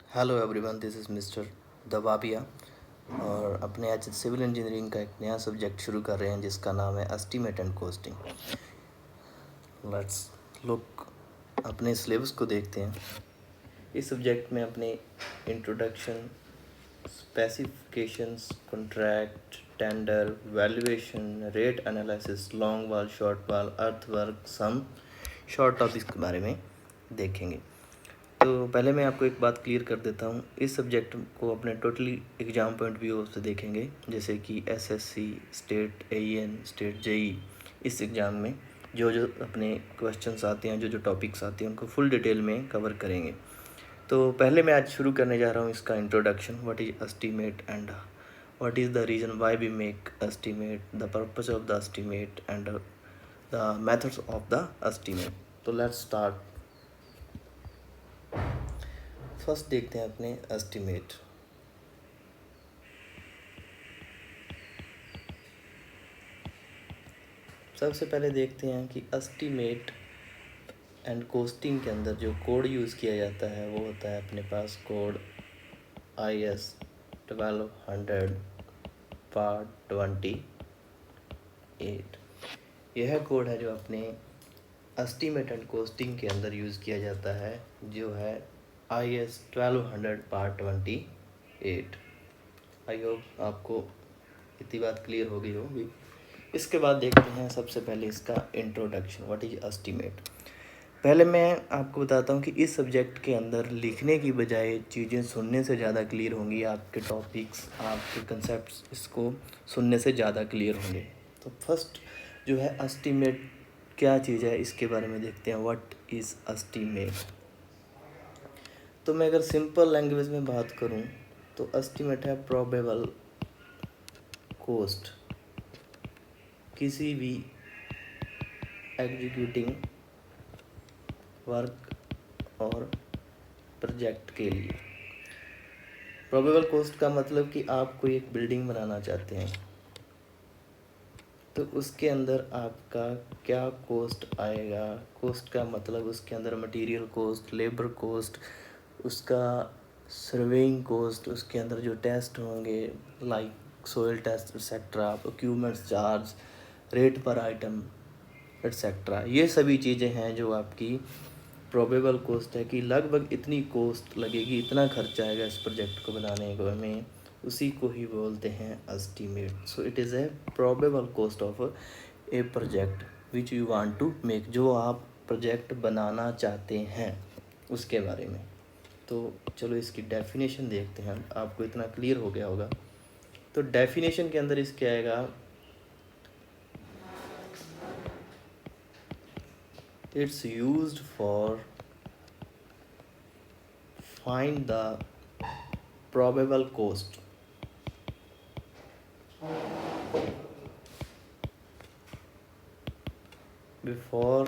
Hello everyone, this is mister दबाबिया और अपने आज सिविल इंजीनियरिंग का एक नया सब्जेक्ट शुरू कर रहे हैं जिसका नाम है estimate and costing. Let's look, अपने सिलेबस को देखते हैं। इस सब्जेक्ट में अपने introduction, specifications, contract, tender, valuation, rate analysis, long wall, short wall, earthwork, some short topics के बारे में देखेंगे। तो पहले मैं आपको एक बात क्लियर कर देता हूँ। इस सब्जेक्ट को अपने टोटली एग्ज़ाम पॉइंट व्यू से देखेंगे, जैसे कि SSC, state AEN, state JE. इस एग्ज़ाम में जो जो अपने क्वेश्चंस आते हैं, जो जो टॉपिक्स आते हैं, उनको फुल डिटेल में कवर करेंगे। तो पहले मैं आज शुरू करने जा रहा हूँ इसका introduction, what is estimate and what is the reason why we make estimate, the purpose of the estimate and the methods of the estimate. तो लेट्स स्टार्ट। फर्स्ट देखते हैं अपने एस्टीमेट। सबसे पहले देखते हैं कि एस्टीमेट एंड कॉस्टिंग के अंदर जो कोड यूज़ किया जाता है वो होता है अपने पास कोड IS 1200 पार्ट 28। यह कोड है जो अपने एस्टीमेट एंड कॉस्टिंग के अंदर यूज़ किया जाता है, जो है IS 1200 पार्ट 28। आई होप आपको इतनी बात क्लियर हो गई होगी। इसके बाद देखते हैं सबसे पहले इसका इंट्रोडक्शन, व्हाट इज एस्टीमेट। पहले मैं आपको बताता हूँ कि इस सब्जेक्ट के अंदर लिखने की बजाय चीज़ें सुनने से ज़्यादा क्लियर होंगी। आपके टॉपिक्स, आपके कंसेप्ट्स इसको सुनने से ज़्यादा क्लियर होंगे। तो फर्स्ट जो है एस्टीमेट क्या चीज़ है, इसके बारे में देखते हैं। What is estimate. तो मैं अगर सिंपल लैंग्वेज में बात करूँ तो एस्टीमेट है प्रोबेबल कॉस्ट किसी भी एग्जीक्यूटिंग वर्क और प्रोजेक्ट के लिए। प्रोबेबल कॉस्ट का मतलब कि आप कोई एक बिल्डिंग बनाना चाहते हैं, तो उसके अंदर आपका क्या कॉस्ट आएगा। कॉस्ट का मतलब उसके अंदर मटेरियल कॉस्ट, लेबर कॉस्ट, उसका सर्वेइंग कॉस्ट, उसके अंदर जो टेस्ट होंगे like soil test etcetera, equipments charge, rate per item etcetera, ये सभी चीज़ें हैं जो आपकी प्रोबेबल कॉस्ट है कि लगभग इतनी कॉस्ट लगेगी, इतना खर्चा आएगा इस प्रोजेक्ट को बनाने को हमें, उसी को ही बोलते हैं estimate. So it is a probable cost of a project which you want to make, जो आप प्रोजेक्ट बनाना चाहते हैं उसके बारे में। तो चलो इसकी डेफिनेशन देखते हैं, आपको इतना क्लियर हो गया होगा। तो डेफिनेशन के अंदर इसके आएगा, it's used for find the probable cost before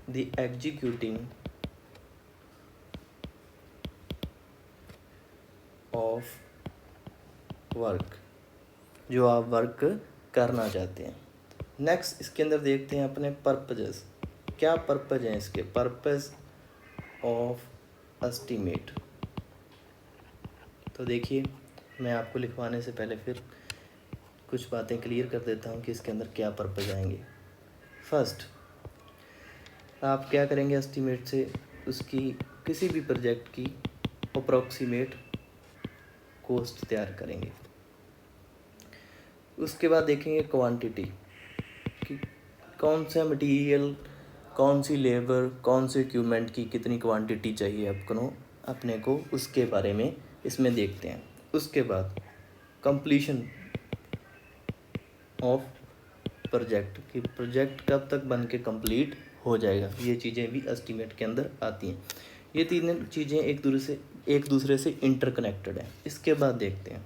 the executing of work, जो आप वर्क करना चाहते हैं। नेक्स्ट इसके अंदर देखते हैं अपने पर्पजेस, क्या पर्पज हैं इसके। पर्पज ऑफ एस्टीमेट, तो देखिए मैं आपको लिखवाने से पहले फिर कुछ बातें क्लियर कर देता हूँ कि इसके अंदर क्या पर्पज आएंगे। फर्स्ट, आप क्या करेंगे एस्टीमेट से, उसकी किसी भी प्रोजेक्ट की अप्रॉक्सीमेट कॉस्ट तैयार करेंगे। उसके बाद देखेंगे क्वांटिटी, कि कौन सा मटेरियल, कौन सी लेबर, कौन से इक्विपमेंट की कितनी क्वांटिटी चाहिए अपने को, उसके बारे में इसमें देखते हैं। उसके बाद कंप्लीशन ऑफ प्रोजेक्ट, कि प्रोजेक्ट कब तक बन के कंप्लीट हो जाएगा, ये चीज़ें भी एस्टीमेट के अंदर आती हैं। ये तीन चीज़ें एक दूसरे से इंटरकनेक्टेड हैं। इसके बाद देखते हैं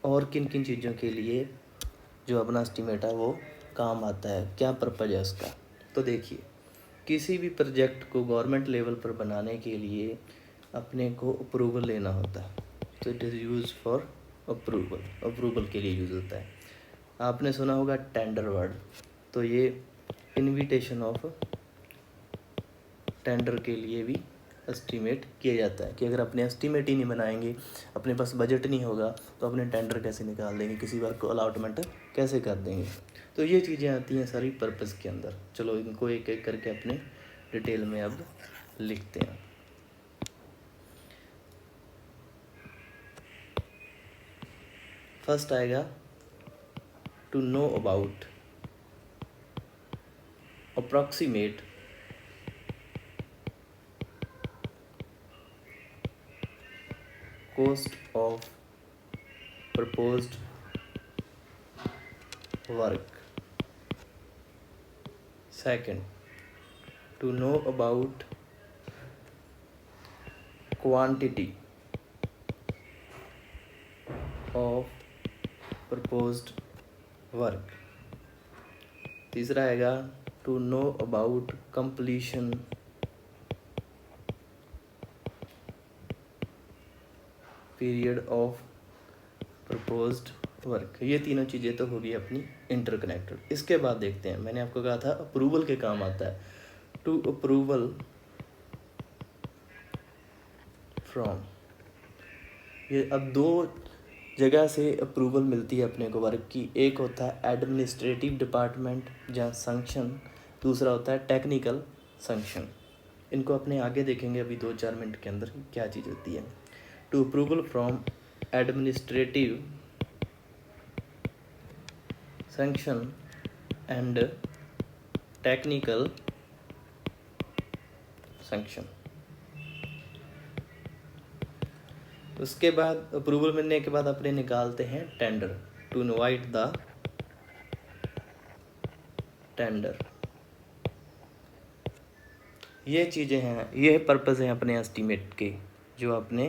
और किन किन चीज़ों के लिए जो अपना एस्टीमेट है वो काम आता है, क्या पर्पज है उसका। तो देखिए, किसी भी प्रोजेक्ट को गवर्नमेंट लेवल पर बनाने के लिए अपने को अप्रूवल लेना होता है, तो it is use for approval के लिए यूज़ होता है। आपने सुना होगा टेंडर वर्ड, तो ये इनविटेशन ऑफ टेंडर के लिए भी एस्टीमेट किया जाता है कि अगर अपने एस्टीमेट ही नहीं बनाएंगे, अपने पास बजट नहीं होगा, तो अपने टेंडर कैसे निकाल देंगे, किसी वर्क को अलॉटमेंट कैसे कर देंगे। तो ये चीज़ें आती हैं सारी पर्पज़ के अंदर। चलो इनको एक एक करके अपने डिटेल में अब लिखते हैं। फर्स्ट आएगा to know about, approximate cost of proposed work. Second, to know about quantity of proposed work. तीसरा आएगा to know about completion period of proposed work. ये तीनों चीज़ें तो होगी अपनी इंटरकनेक्टेड। इसके बाद देखते हैं, मैंने आपको कहा था अप्रूवल के काम आता है। टू अप्रूवल फ्रॉम, ये अब दो जगह से अप्रूवल मिलती है अपने को वर्क की। एक होता है एडमिनिस्ट्रेटिव डिपार्टमेंट जहाँ संक्शन, दूसरा होता है टेक्निकल संक्शन। इनको अपने आगे देखेंगे अभी 2-4 मिनट के अंदर क्या चीज़ होती है। To approval from administrative sanction and technical sanction। उसके बाद अप्रूवल मिलने के बाद अपने निकालते हैं tender. To invite the tender. ये चीज़ें हैं, ये पर्पज़ हैं अपने एस्टीमेट के, जो अपने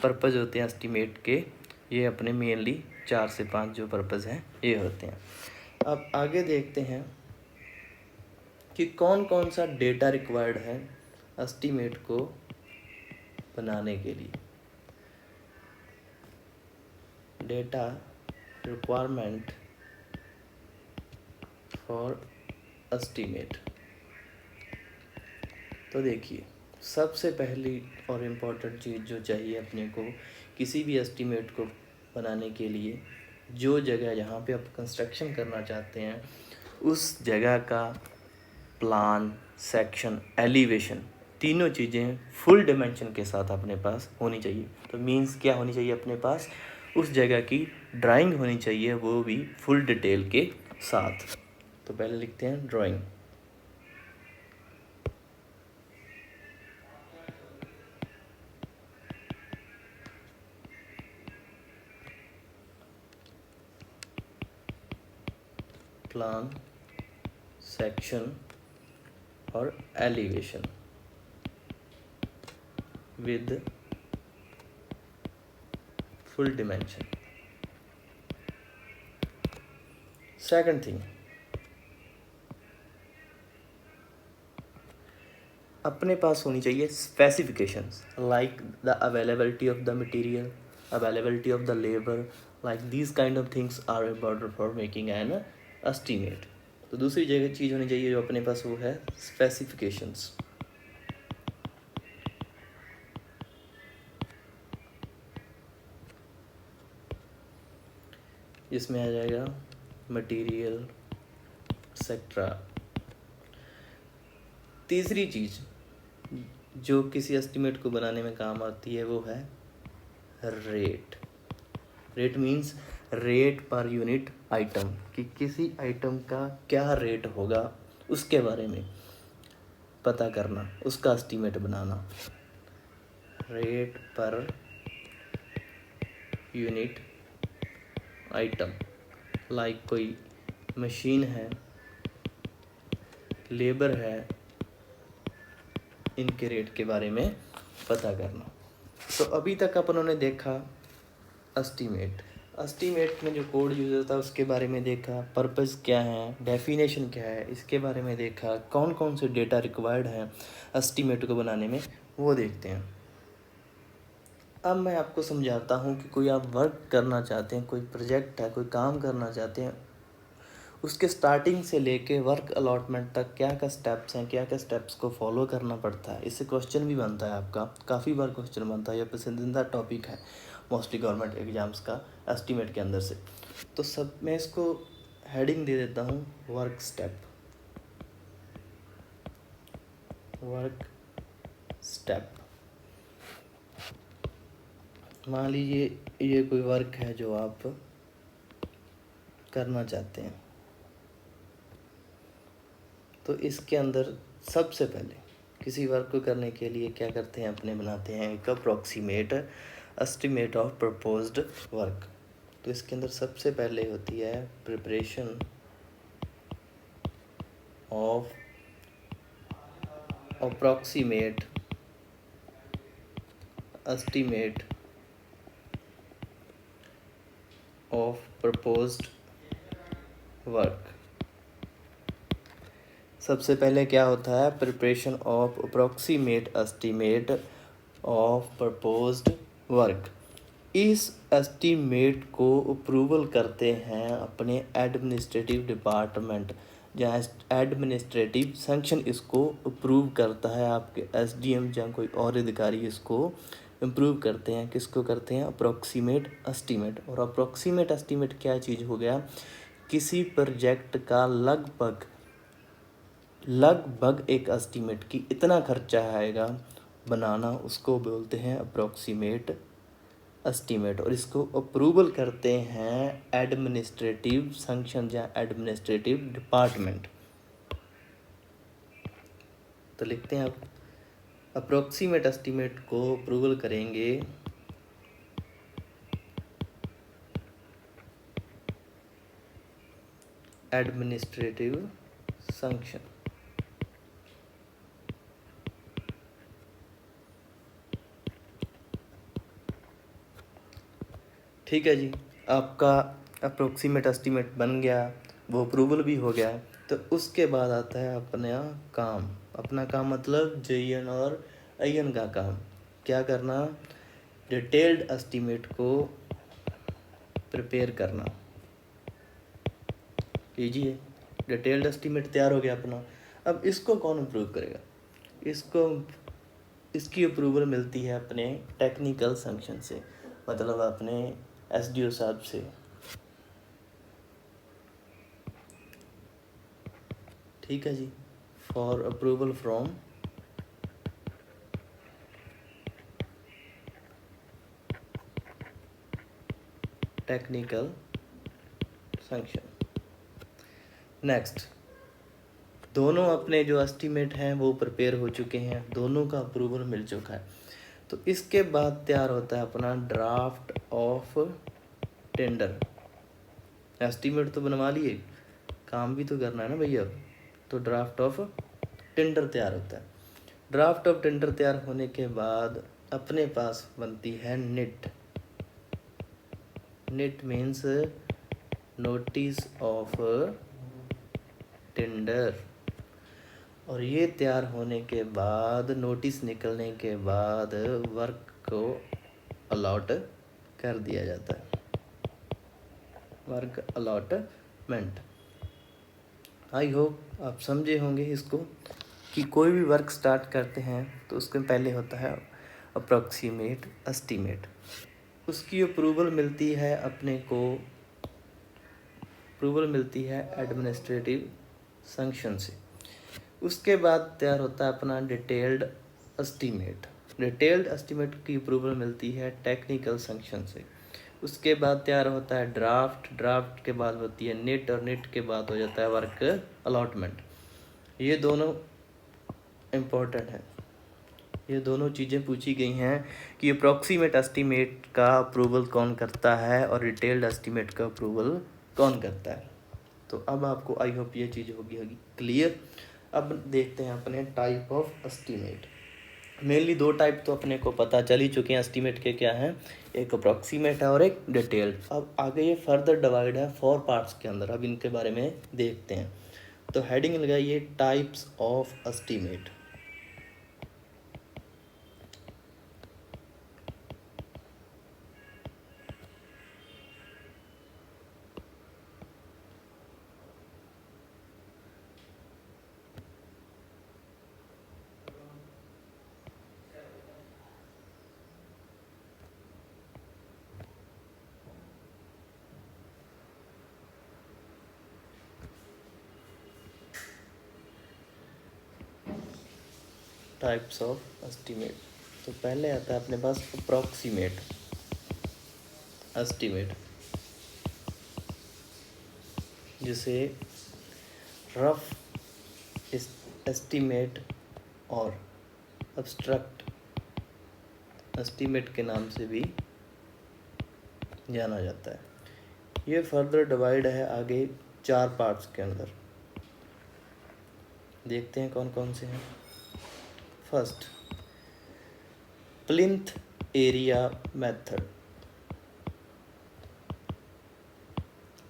पर्पज़ होते हैं एस्टीमेट के। ये अपने मेनली 4 से 5 जो पर्पज़ हैं ये होते हैं। अब आगे देखते हैं कि कौन कौन सा डेटा रिक्वायर्ड है एस्टीमेट को बनाने के लिए। Data requirement for estimate. तो देखिए, सबसे पहली और इम्पोर्टेंट चीज़ जो चाहिए अपने को किसी भी एस्टीमेट को बनाने के लिए, जो जगह जहाँ पे आप कंस्ट्रक्शन करना चाहते हैं उस जगह का प्लान, सेक्शन, एलिवेशन, तीनों चीज़ें फुल डिमेंशन के साथ अपने पास होनी चाहिए। तो मीन्स क्या होनी चाहिए अपने पास, उस जगह की ड्राइंग होनी चाहिए, वो भी फुल डिटेल के साथ। तो पहले लिखते हैं ड्राइंग। प्लान, सेक्शन और elevation with full dimension. Second thing, अपने पास होनी चाहिए specifications like the availability of the material, availability of the labour, like these kind of things are important for making an estimate. तो दूसरी जगह चीज़ होनी चाहिए जो अपने पास, वो है स्पेसिफिकेशंस। इसमें आ जाएगा मटेरियल एक्सेट्रा। तीसरी चीज़ जो किसी एस्टीमेट को बनाने में काम आती है वो है rate. Rate means rate per unit item, कि किसी आइटम का क्या रेट होगा उसके बारे में पता करना, उसका एस्टीमेट बनाना। Rate per unit item, like कोई मशीन है, लेबर है, इनके रेट के बारे में पता करना। तो अभी तक अपन ने देखा एस्टीमेट। एस्टीमेट में जो कोड यूज़ होता है उसके बारे में देखा, पर्पस क्या है, डेफिनेशन क्या है, इसके बारे में देखा, कौन कौन से डेटा रिक्वायर्ड हैं एस्टीमेट को बनाने में, वो देखते हैं। अब मैं आपको समझाता हूँ कि कोई आप वर्क करना चाहते हैं, कोई प्रोजेक्ट है, कोई काम करना चाहते हैं, उसके स्टार्टिंग से लेके वर्क अलॉटमेंट तक क्या क्या स्टेप्स हैं, क्या क्या स्टेप्स को फॉलो करना पड़ता है। इससे क्वेश्चन भी बनता है आपका, काफ़ी बार क्वेश्चन बनता है, यह पसंदीदा टॉपिक है मोस्टली गवर्नमेंट एग्जाम्स का एस्टीमेट के अंदर से। तो सब मैं इसको हेडिंग दे देता हूँ वर्क स्टेप। वर्क स्टेप, मान लीजिए ये कोई वर्क है जो आप करना चाहते हैं, तो इसके अंदर सबसे पहले किसी वर्क को करने के लिए क्या करते हैं, अपने बनाते हैं एक approximate estimate of proposed work. तो इसके अंदर सबसे पहले होती है preparation of approximate estimate of proposed work. सबसे पहले क्या होता है, preparation of approximate estimate of proposed work. इस एस्टीमेट को अप्रूवल करते हैं अपने एडमिनिस्ट्रेटिव डिपार्टमेंट, जहाँ एडमिनिस्ट्रेटिव सैंक्शन इसको अप्रूव करता है। आपके एसडीएम या कोई और अधिकारी इसको अप्रूव करते हैं। किसको करते हैं, अप्रॉक्सीमेट एस्टीमेट। और अप्रॉक्सीमेट एस्टीमेट क्या चीज़ हो गया, किसी प्रोजेक्ट का लगभग एक एस्टीमेट की इतना खर्चा आएगा बनाना, उसको बोलते हैं अप्रॉक्सीमेट एस्टीमेट। और इसको अप्रूवल करते हैं एडमिनिस्ट्रेटिव सैंक्शन या एडमिनिस्ट्रेटिव डिपार्टमेंट। तो लिखते हैं आप, अप्रॉक्सीमेट एस्टीमेट को अप्रूवल करेंगे एडमिनिस्ट्रेटिव सैंक्शन। ठीक है जी, आपका अप्रोक्सीमेट एस्टीमेट बन गया, वो अप्रूवल भी हो गया। तो उसके बाद आता है अपना काम। अपना काम मतलब जेईएन और आईएन का काम। क्या करना, डिटेल्ड एस्टीमेट को प्रिपेयर करना। कीजिए, डिटेल्ड एस्टीमेट तैयार हो गया अपना। अब इसको कौन अप्रूव करेगा, इसकी अप्रूवल मिलती है अपने टेक्निकल सैंक्शन से, मतलब अपने एसडीओ साहब से। ठीक है जी, for approval from technical sanction. Next, दोनों अपने जो एस्टीमेट हैं वो प्रिपेयर हो चुके हैं, दोनों का अप्रूवल मिल चुका है। तो इसके बाद तैयार होता है अपना ड्राफ्ट ऑफ टेंडर। एस्टीमेट तो बनवा लिए, काम भी तो करना है ना भैया। तो ड्राफ्ट ऑफ टेंडर तैयार होता है। ड्राफ्ट ऑफ टेंडर तैयार होने के बाद अपने पास बनती है NIT. NIT means notice of tender. और ये तैयार होने के बाद, नोटिस निकलने के बाद वर्क को अलॉट कर दिया जाता है, वर्क अलॉटमेंट। आई होप आप समझे होंगे इसको, कि कोई भी वर्क स्टार्ट करते हैं तो उसके पहले होता है अप्रॉक्सीमेट एस्टीमेट। उसकी अप्रूवल मिलती है अपने को, अप्रूवल मिलती है एडमिनिस्ट्रेटिव सैंक्शन से। उसके बाद तैयार होता है अपना डिटेल्ड एस्टीमेट। डिटेल्ड एस्टीमेट की अप्रूवल मिलती है टेक्निकल सैंक्शन से। उसके बाद तैयार होता है ड्राफ्ट। ड्राफ्ट के बाद होती है निट, और निट के बाद हो जाता है वर्क अलॉटमेंट। ये दोनों इम्पोर्टेंट है, ये दोनों चीज़ें पूछी गई हैं कि अप्रॉक्सीमेट एस्टीमेट का अप्रूवल कौन करता है और डिटेल्ड एस्टीमेट का अप्रूवल कौन करता है। तो अब आपको आई होप ये चीज़ होगी क्लियर। अब देखते हैं अपने टाइप ऑफ एस्टीमेट। मेनली दो टाइप तो अपने को पता चल ही चुके हैं एस्टीमेट के, क्या हैं, एक अप्रॉक्सीमेट है और एक डिटेल्ड। अब आगे ये फर्दर डिवाइड है 4 पार्ट्स के अंदर, अब इनके बारे में देखते हैं। तो हेडिंग लगाइए types of estimate. Types of estimate. तो पहले आता है अपने पास अप्रॉक्सीमेट एस्टीमेट, जिसे रफ एस्टीमेट और एब्स्ट्रैक्ट एस्टीमेट के नाम से भी जाना जाता है। ये फर्दर डिवाइड है आगे 4 पार्ट्स के अंदर। देखते हैं कौन कौन से हैं। First, plinth area method.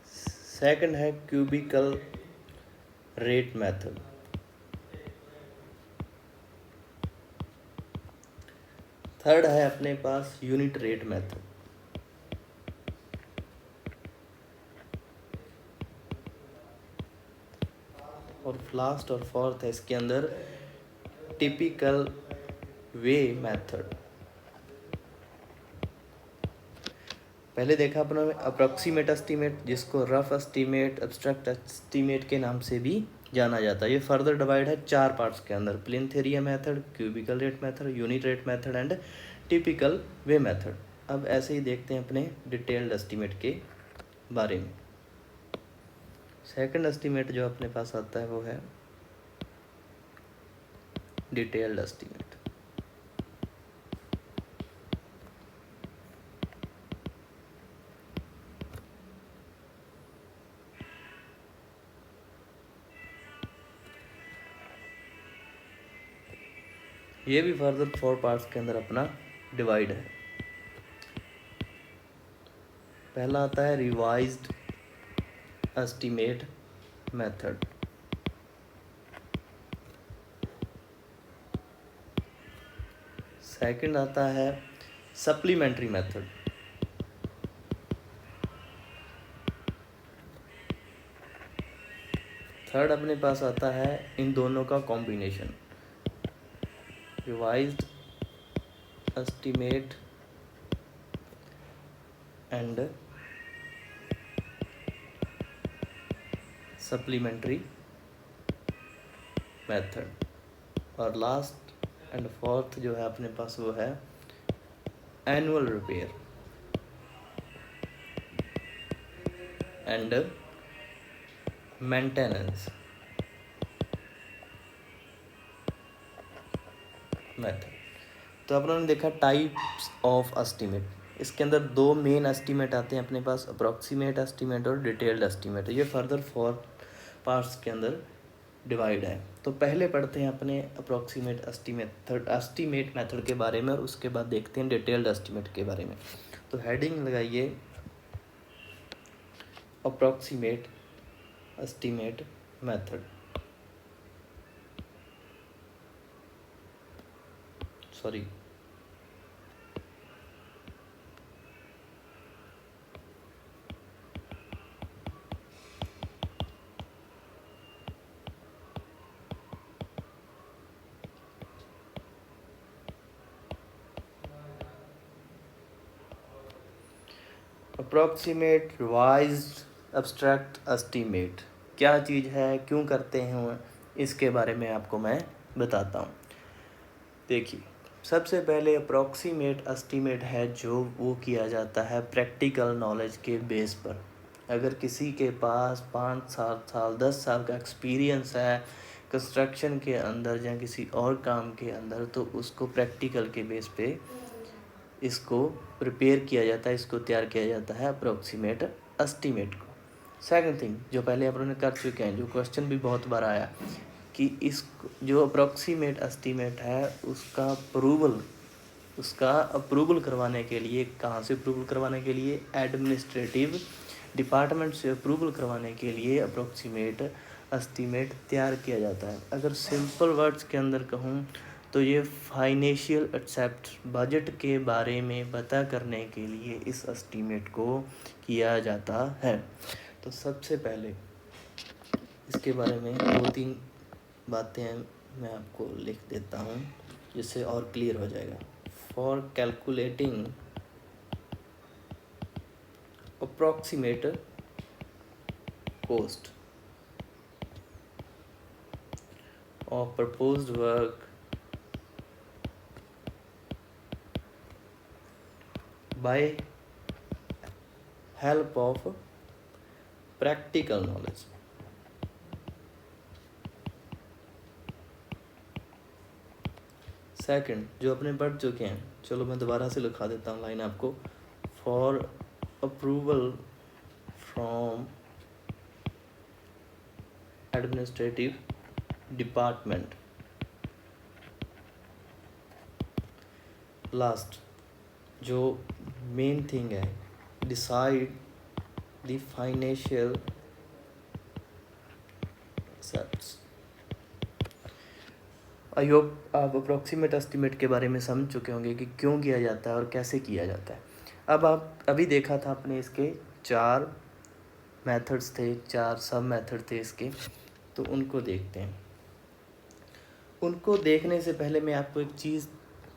Second है क्यूबिकल रेट मेथड। थर्ड है अपने पास यूनिट रेट मेथड। और लास्ट और फोर्थ है इसके अंदर टिपिकल वे मेथड। पहले देखा अपना अप्रॉक्सीमेट एस्टीमेट, जिसको रफ एस्टीमेट, एब्स्ट्रैक्ट एस्टीमेट के नाम से भी जाना जाता है। ये फर्दर डिवाइड है 4 पार्ट्स के अंदर, plinth area method, cubical rate method, unit rate method and typical way method. अब ऐसे ही देखते हैं अपने डिटेल्ड एस्टीमेट के बारे में। सेकंड एस्टीमेट जो अपने पास आता है वो है डिटेल्ड एस्टीमेट। ये भी फर्दर 4 पार्ट्स के अंदर अपना डिवाइड है। पहला आता है रिवाइज्ड एस्टीमेट मेथड। सेकंड आता है सप्लीमेंट्री मेथड। थर्ड अपने पास आता है इन दोनों का combination, revised estimate and supplementary method. और लास्ट एंड फोर्थ जो है अपने पास वो है annual repair and maintenance method. तो अपन ने देखा टाइप्स ऑफ एस्टीमेट। इसके अंदर 2 मेन एस्टीमेट आते हैं अपने पास, अप्रॉक्सीमेट एस्टीमेट और डिटेल्ड एस्टीमेट। ये फर्दर 4 पार्ट्स के अंदर डिवाइड है। तो पहले पढ़ते हैं अपने अप्रॉक्सीमेट एस्टीमेट मेथड के बारे में, और उसके बाद देखते हैं डिटेल्ड एस्टीमेट के बारे में। तो हेडिंग लगाइए approximate estimate method. Sorry, approximate revised abstract estimate क्या चीज़ है, क्यों करते हैं, इसके बारे में आपको मैं बताता हूँ। देखिए, सबसे पहले अप्रॉक्सीमेट एस्टीमेट है जो वो किया जाता है प्रैक्टिकल नॉलेज के बेस पर। अगर किसी के पास 5-7 साल 10 साल का एक्सपीरियंस है कंस्ट्रक्शन के अंदर या किसी और काम के अंदर, तो उसको प्रैक्टिकल के बेस पे इसको प्रिपेयर किया जाता है, इसको तैयार किया जाता है अप्रॉक्सीमेट एस्टीमेट को। सेकंड थिंग जो पहले अपन ने कर चुके हैं, जो क्वेश्चन भी बहुत बार आया कि इस जो अप्रॉक्सीमेट एस्टीमेट है उसका अप्रूवल करवाने के लिए, कहाँ से अप्रूवल करवाने के लिए, एडमिनिस्ट्रेटिव डिपार्टमेंट से अप्रूवल करवाने के लिए अप्रॉक्सीमेट एस्टीमेट तैयार किया जाता है। अगर सिंपल वर्ड्स के अंदर कहूँ तो ये फाइनेंशियल एक्सेप्ट बजट के बारे में पता करने के लिए इस एस्टीमेट को किया जाता है। तो सबसे पहले इसके बारे में 2-3 बातें मैं आपको लिख देता हूँ जिससे और क्लियर हो जाएगा। For calculating approximate cost of proposed work by help of practical knowledge. Second, जो अपने बढ़ चुके हैं, चलो मैं दोबारा से लिखा देता हूँ लाइन आपको। For approval from administrative department. Last, जो मेन थिंग है, decide the financial assets. I hope आप अप्रॉक्सीमेट एस्टिमेट के बारे में समझ चुके होंगे कि क्यों किया जाता है और कैसे किया जाता है। अब आप अभी देखा था आपने इसके 4 मेथड्स थे, 4 सब मेथड थे इसके, तो उनको देखते हैं। उनको देखने से पहले मैं आपको एक चीज़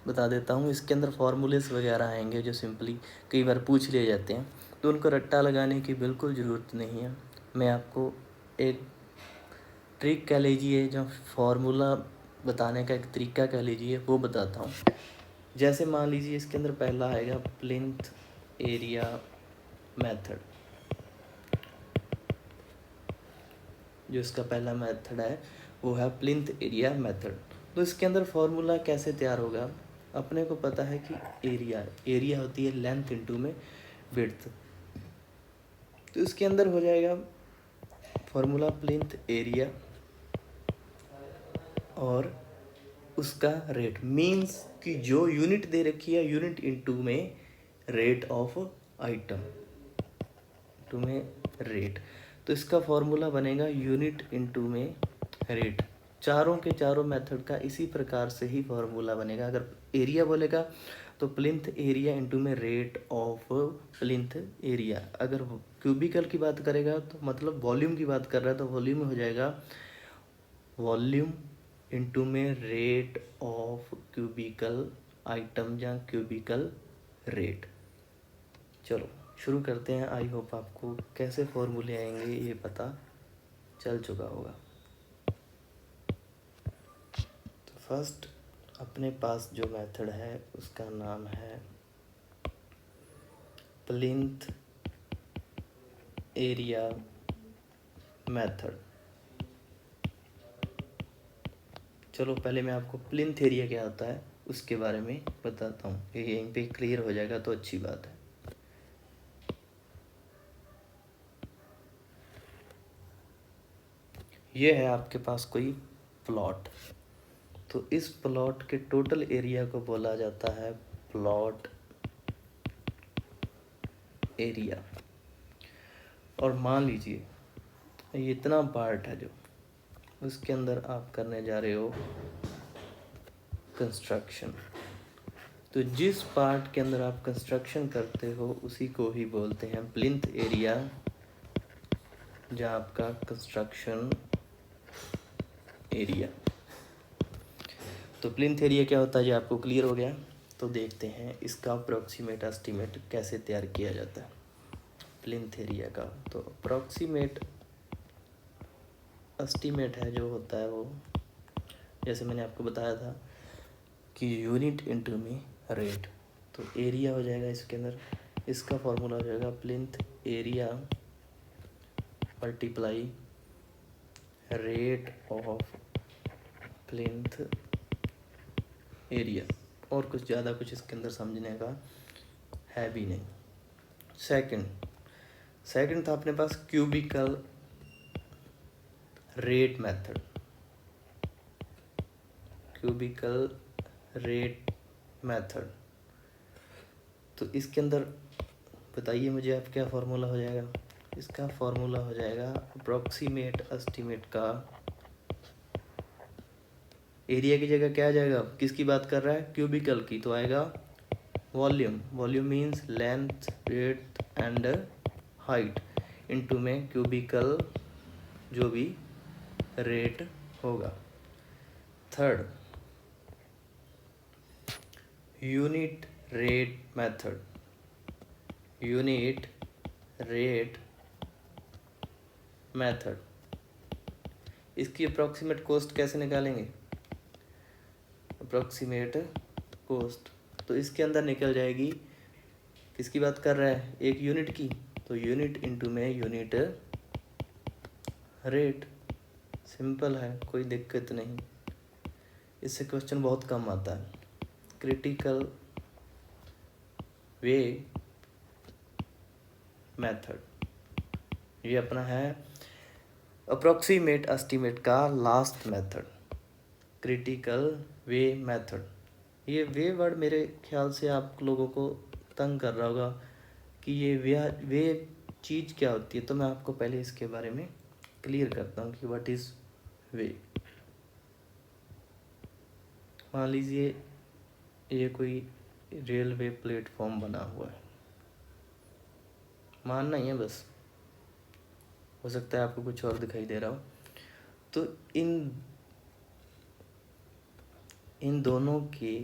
बता देता हूँ। इसके अंदर फार्मूलेस वगैरह आएंगे जो सिंपली कई बार पूछ लिए जाते हैं, तो उनको रट्टा लगाने की बिल्कुल ज़रूरत नहीं है। मैं आपको एक ट्रिक कह लीजिए, जो फार्मूला बताने का एक तरीका कह लीजिए, वो बताता हूँ। जैसे मान लीजिए इसके अंदर पहला आएगा प्लिंथ एरिया मेथड। जो इसका पहला मेथड है वो है प्लिंथ एरिया मेथड। तो इसके अंदर फार्मूला कैसे तैयार होगा, अपने को पता है कि एरिया होती है लेंथ इंटू में विड्थ। तो इसके अंदर हो जाएगा फार्मूला प्लिंथ एरिया और उसका रेट, मीन्स कि जो यूनिट दे रखी है यूनिट इंटू में रेट ऑफ आइटम, इंटू में रेट। तो इसका फॉर्मूला बनेगा यूनिट इंटू में रेट। चारों के चारों मेथड का इसी प्रकार से ही फॉर्मूला बनेगा। अगर एरिया बोलेगा तो प्लिंथ एरिया इंटू में रेट ऑफ प्लिंथ एरिया। अगर क्यूबिकल की बात करेगा तो मतलब वॉल्यूम की बात कर रहा है तो वॉल्यूम हो जाएगा वॉल्यूम इंटू में रेट ऑफ क्यूबिकल आइटम या क्यूबिकल रेट। चलो शुरू करते हैं। आई होप आपको कैसे फॉर्मूले आएंगे ये पता चल चुका होगा। तो फर्स्ट अपने पास जो मेथड है उसका नाम है प्लिंथ एरिया मेथड। चलो पहले मैं आपको प्लिंथ एरिया क्या होता है उसके बारे में बताता हूँ, ये यहीं पे क्लियर हो जाएगा तो अच्छी बात है। ये है आपके पास कोई प्लॉट, तो इस प्लॉट के टोटल एरिया को बोला जाता है प्लॉट एरिया। और मान लीजिए ये इतना पार्ट है जो उसके अंदर आप करने जा रहे हो कंस्ट्रक्शन। तो जिस पार्ट के अंदर आप कंस्ट्रक्शन करते हो उसी को ही बोलते हैं प्लिंथ एरिया, जहाँ आपका कंस्ट्रक्शन एरिया। तो प्लिंथ एरिया क्या होता है ये आपको क्लियर हो गया। तो देखते हैं इसका अप्रॉक्सीमेट एस्टीमेट कैसे तैयार किया जाता है प्लिंथ एरिया का। तो अप्रॉक्सीमेट एस्टीमेट है जो होता है वो, जैसे मैंने आपको बताया था कि यूनिट इंटू में रेट। तो एरिया हो जाएगा इसके अंदर, इसका फॉर्मूला हो जाएगा plinth area multiply rate of plinth area. और कुछ ज़्यादा कुछ इसके अंदर समझने का है भी नहीं। सेकंड था अपने पास cubical rate method. Cubical rate method, तो इसके अंदर बताइए मुझे आप क्या फार्मूला हो जाएगा। इसका फार्मूला हो जाएगा अप्रॉक्सीमेट एस्टीमेट का एरिया की जगह क्या आ जाएगा, किसकी बात कर रहा है, क्यूबिकल की, तो आएगा volume. Volume means length width and height into में क्यूबिकल जो भी रेट होगा। Third unit rate method. Unit rate method, इसकी अप्रॉक्सीमेट कॉस्ट कैसे निकालेंगे, अप्रॉक्सीमेट कॉस्ट तो इसके अंदर निकल जाएगी किसकी बात कर रहा है, एक यूनिट की, तो यूनिट इंटू में यूनिट रेट, सिंपल है, कोई दिक्कत नहीं। इससे क्वेश्चन बहुत कम आता है। क्रिटिकल वे मेथड, ये अपना है अप्रोक्सीमेट एस्टीमेट का लास्ट मेथड, क्रिटिकल वे मेथड। ये वे वर्ड मेरे ख्याल से आप लोगों को तंग कर रहा होगा कि ये वे चीज़ क्या होती है, तो मैं आपको पहले इसके बारे में क्लियर करता हूँ कि व्हाट इज़ वे। मान लीजिए ये कोई रेलवे प्लेटफॉर्म बना हुआ है, मानना ही है बस, हो सकता है आपको कुछ और दिखाई दे रहा हो। तो इन दोनों के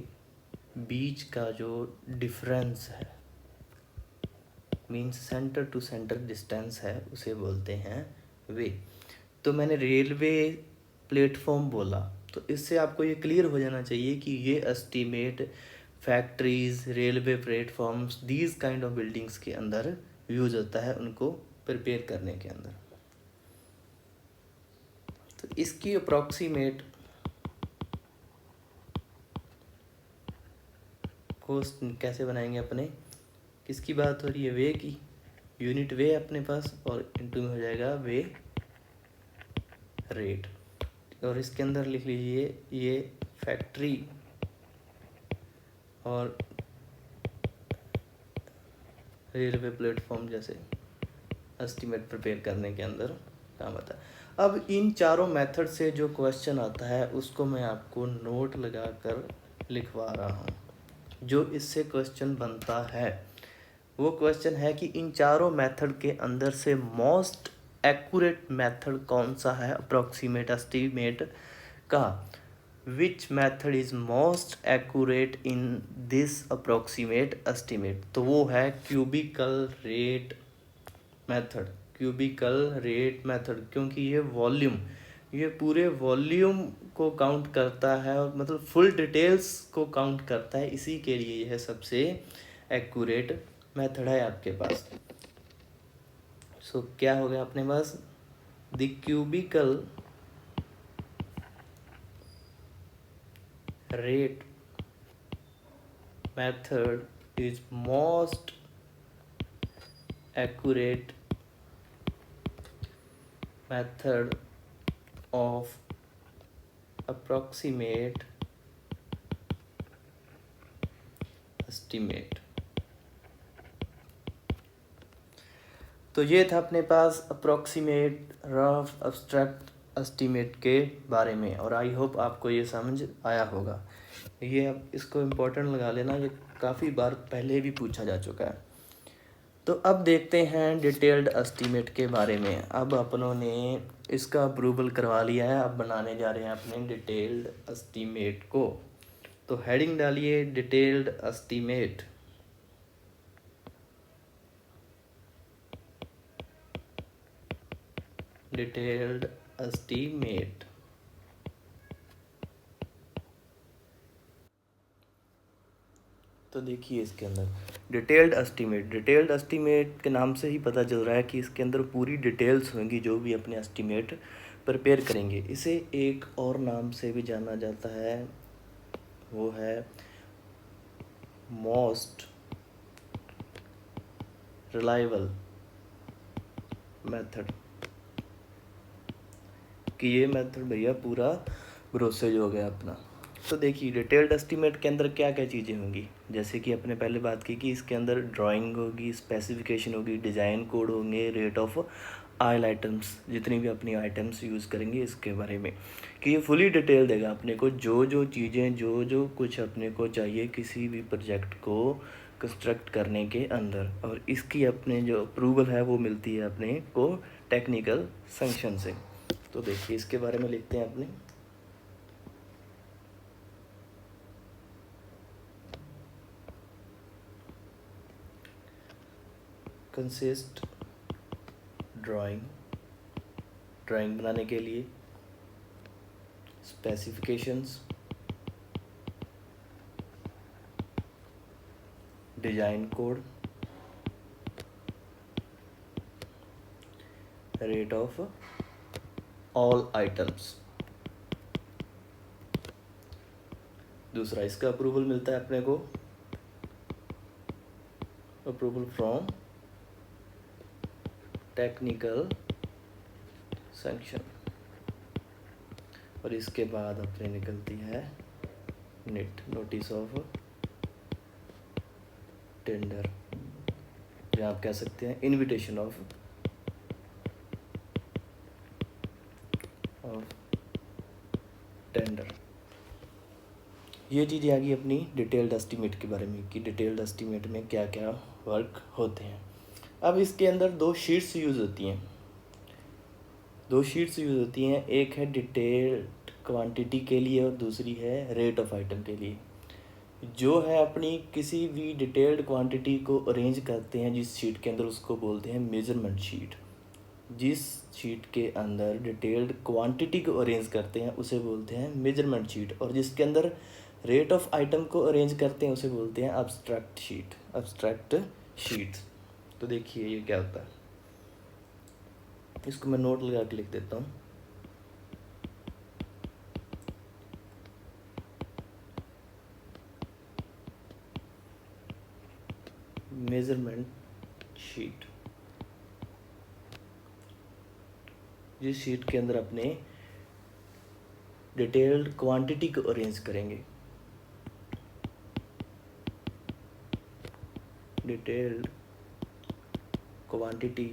बीच का जो डिफरेंस है, means centre to centre distance है, उसे बोलते हैं वे। तो मैंने रेलवे प्लेटफॉर्म बोला, तो इससे आपको ये क्लियर हो जाना चाहिए कि ये estimate factories, railway platforms, these kind of buildings के अंदर यूज होता है, उनको प्रिपेयर करने के अंदर। तो इसकी अप्रॉक्सीमेट कोस्ट कैसे बनाएंगे अपने, किसकी बात हो रही है, वे की, यूनिट वे अपने पास, और इनटू में हो जाएगा वे रेट। और इसके अंदर लिख लीजिए ये फैक्ट्री और रेलवे प्लेटफॉर्म जैसे एस्टीमेट प्रिपेयर करने के अंदर काम आता है। अब इन चारों मेथड से जो क्वेश्चन आता है उसको मैं आपको नोट लगाकर लिखवा रहा हूँ। जो इससे क्वेश्चन बनता है वो क्वेश्चन है कि इन चारों मेथड के अंदर से मोस्ट एक्यूरेट मेथड कौन सा है अप्रॉक्सीमेट एस्टीमेट का, which method is most accurate in this approximate estimate. तो वो है cubical rate method, cubical rate method, क्योंकि ये वॉल्यूम, ये पूरे वॉल्यूम को काउंट करता है और मतलब फुल डिटेल्स को काउंट करता है, इसी के लिए यह सबसे एक्यूरेट मेथड है आपके पास। सो क्या हो गया अपने पास, the cubical rate method is most accurate method of approximate estimate। तो ये था अपने पास अप्रोक्सीमेट रफ एब्स्ट्रैक्ट एस्टीमेट के बारे में, और आई होप आपको ये समझ आया होगा। ये अब इसको इम्पोर्टेंट लगा लेना, ये काफ़ी बार पहले भी पूछा जा चुका है। तो अब देखते हैं डिटेल्ड एस्टीमेट के बारे में। अब अपनों ने इसका अप्रूवल करवा लिया है, अब बनाने जा रहे हैं अपने डिटेल्ड एस्टीमेट को। तो हेडिंग डालिए डिटेल्ड एस्टीमेट। Detailed estimate. तो देखिए इसके अंदर डिटेल्ड एस्टीमेट, डिटेल्ड एस्टीमेट के नाम से ही पता चल रहा है कि इसके अंदर पूरी डिटेल्स होंगी जो भी अपने एस्टीमेट प्रिपेयर करेंगे। इसे एक और नाम से भी जाना जाता है, वो है मोस्ट रिलायबल मेथड, कि ये मेथड भैया पूरा भरोसेज हो गया अपना। तो देखिए डिटेल्ड एस्टीमेट के अंदर क्या क्या चीज़ें होंगी, जैसे कि अपने पहले बात की कि इसके अंदर ड्राइंग होगी, स्पेसिफिकेशन होगी, डिज़ाइन कोड होंगे, रेट ऑफ आयल आइटम्स, जितनी भी अपनी आइटम्स यूज़ करेंगे इसके बारे में, कि ये फुली डिटेल देगा अपने को, जो जो चीज़ें, जो जो कुछ अपने को चाहिए किसी भी प्रोजेक्ट को कंस्ट्रक्ट करने के अंदर। और इसकी अपने जो अप्रूवल है वो मिलती है अपने को टेक्निकल संक्शन से। तो देखिए इसके बारे में लिखते हैं अपने, कंसिस्ट ड्राइंग, ड्राइंग बनाने के लिए, specifications, design code, rate of all items. दूसरा इसका अप्रूवल मिलता है अपने को, अप्रूवल फ्रॉम टेक्निकल सैंक्शन, और इसके बाद अपने निकलती है निट, नोटिस ऑफ टेंडर, या आप कह सकते हैं इनविटेशन ऑफ टेंडर। ये चीज़ आ गई अपनी डिटेल्ड एस्टीमेट के बारे में कि डिटेल्ड एस्टीमेट में क्या क्या वर्क होते हैं। अब इसके अंदर दो शीट्स यूज़ होती हैं, एक है डिटेल्ड क्वांटिटी के लिए और दूसरी है रेट ऑफ आइटम के लिए। जो है अपनी किसी भी डिटेल्ड क्वांटिटी को अरेंज करते हैं जिस शीट के अंदर, उसको बोलते हैं मेजरमेंट शीट। जिस शीट के अंदर डिटेल्ड क्वांटिटी को अरेंज करते हैं उसे बोलते हैं मेजरमेंट शीट, और जिसके अंदर रेट ऑफ आइटम को अरेंज करते हैं उसे बोलते हैं अब्स्ट्रैक्ट शीट। तो देखिए ये क्या होता है, इसको मैं नोट लगा के लिख देता हूँ। मेजरमेंट शीट, जिस शीट के अंदर अपने डिटेल्ड क्वांटिटी को अरेंज करेंगे, detailed quantity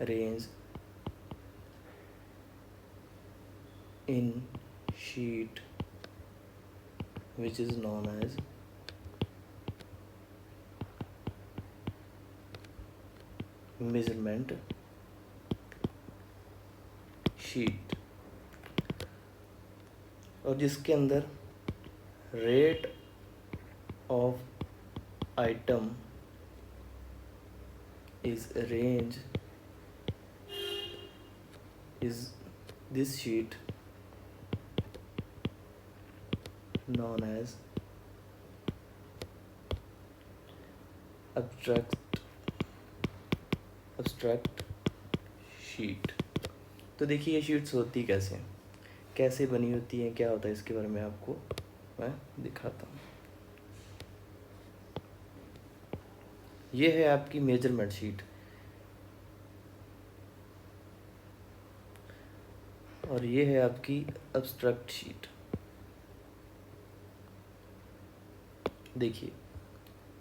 arrange in sheet which is known as measurement sheet, और जिसके अंदर rate of item is arranged is this sheet known as abstract sheet। तो देखिए ये शीट्स होती कैसे बनी होती हैं, क्या होता है, इसके बारे में आपको मैं दिखाता हूँ। ये है आपकी मेजरमेंट शीट, और ये है आपकी अब्स्ट्रैक्ट शीट। देखिए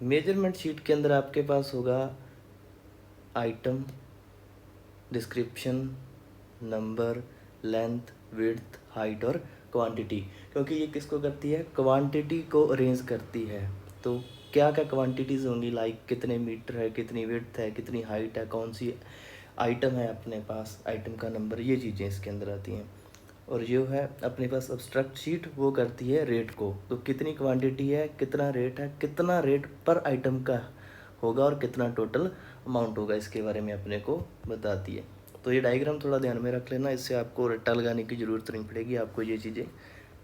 मेजरमेंट शीट के अंदर आपके पास होगा item, description, number, length, width, height और क्वांटिटी। क्योंकि ये किसको करती है, क्वांटिटी को अरेंज करती है। तो क्या क्या क्वांटिटीज़ होंगी, लाइक कितने मीटर है, कितनी विड्थ है, कितनी हाइट है, कौन सी आइटम है अपने पास, आइटम का नंबर, ये चीज़ें इसके अंदर आती हैं। और जो है अपने पास अब्स्ट्रैक्ट शीट वो करती है रेट को, तो कितनी क्वांटिटी है, कितना रेट है, कितना रेट पर आइटम का होगा और कितना टोटल अमाउंट होगा, इसके बारे में अपने को बताती है। तो ये डायग्राम थोड़ा ध्यान में रख लेना, इससे आपको रट्टा लगाने की ज़रूरत नहीं पड़ेगी, आपको ये चीज़ें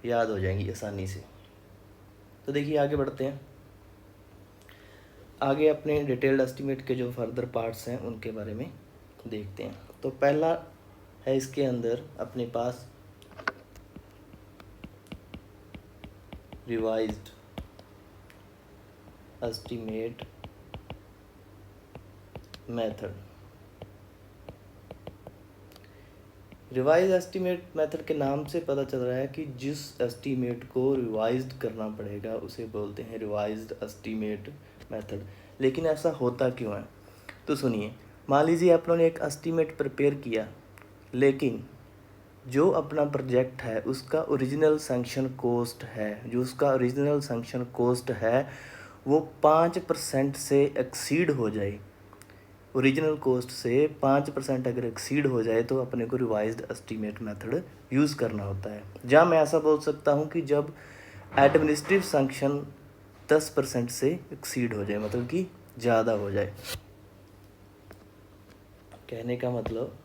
याद हो जाएंगी आसानी से। तो देखिए आगे बढ़ते हैं, आगे अपने डिटेल्ड एस्टीमेट के जो फर्दर पार्ट्स हैं उनके बारे में देखते हैं। तो पहला है इसके अंदर अपने पास revised estimate method. Revise estimate method के नाम से पता चल रहा है कि जिस एस्टीमेट को रिवाइज्ड करना पड़ेगा उसे बोलते हैं रिवाइज्ड एस्टीमेट मेथड। लेकिन ऐसा होता क्यों है, तो सुनिए। मान लीजिए आप लोगों ने एक एस्टीमेट प्रिपेयर किया, लेकिन जो अपना प्रोजेक्ट है उसका ओरिजिनल सैंक्शन कोस्ट है, वो 5% से एक्सीड हो जाए, ओरिजिनल कोस्ट से 5% अगर एक्सीड हो जाए तो अपने को रिवाइज्ड एस्टीमेट मेथड यूज़ करना होता है। जहाँ मैं ऐसा बोल सकता हूँ कि जब एडमिनिस्ट्रेटिव सैंक्शन 10% से एक्सीड हो जाए, मतलब कि ज़्यादा हो जाए। कहने का मतलब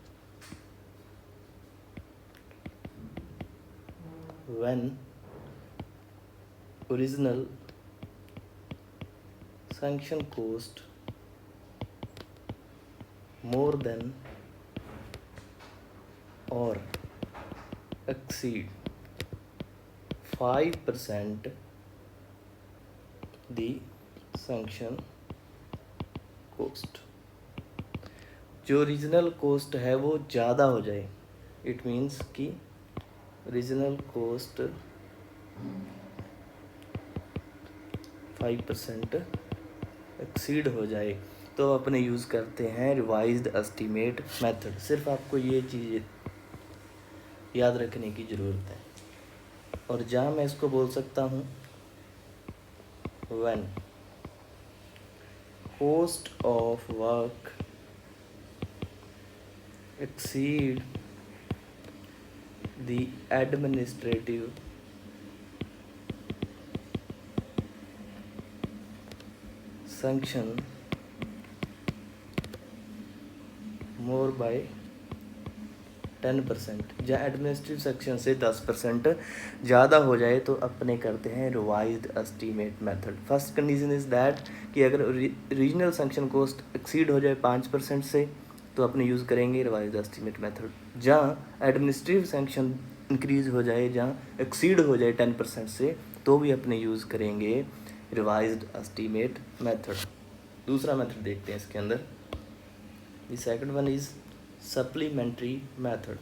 when original sanction cost more than or exceed 5% the sanction cost। जो रीजनल कोस्ट है वो ज़्यादा हो जाए, इट मीन्स कि रीजनल कोस्ट 5% एक्सीड हो जाए तो अपने यूज़ करते हैं रिवाइज्ड एस्टीमेट मेथड। सिर्फ आपको ये चीज़ याद रखने की ज़रूरत है। और जहाँ मैं इसको बोल सकता हूँ when cost of work exceed the administrative sanction more by 10%, जहाँ एडमिनिस्ट्रेटिव सेक्शन से 10% ज़्यादा हो जाए तो अपने करते हैं revised estimate method. First condition is that कि अगर रीजनल सेक्शन कॉस्ट एक्सीड हो जाए 5% से तो अपने यूज़ करेंगे रिवाइज्ड एस्टीमेट मेथड। जहाँ एडमिनिस्ट्रेटिव सेक्शन इंक्रीज हो जाए, जहाँ एक्सीड हो जाए 10% से तो भी अपने यूज़ करेंगे रिवाइज्ड एस्टीमेट मेथड। दूसरा मेथड देखते हैं इसके अंदर। The second one is supplementary method।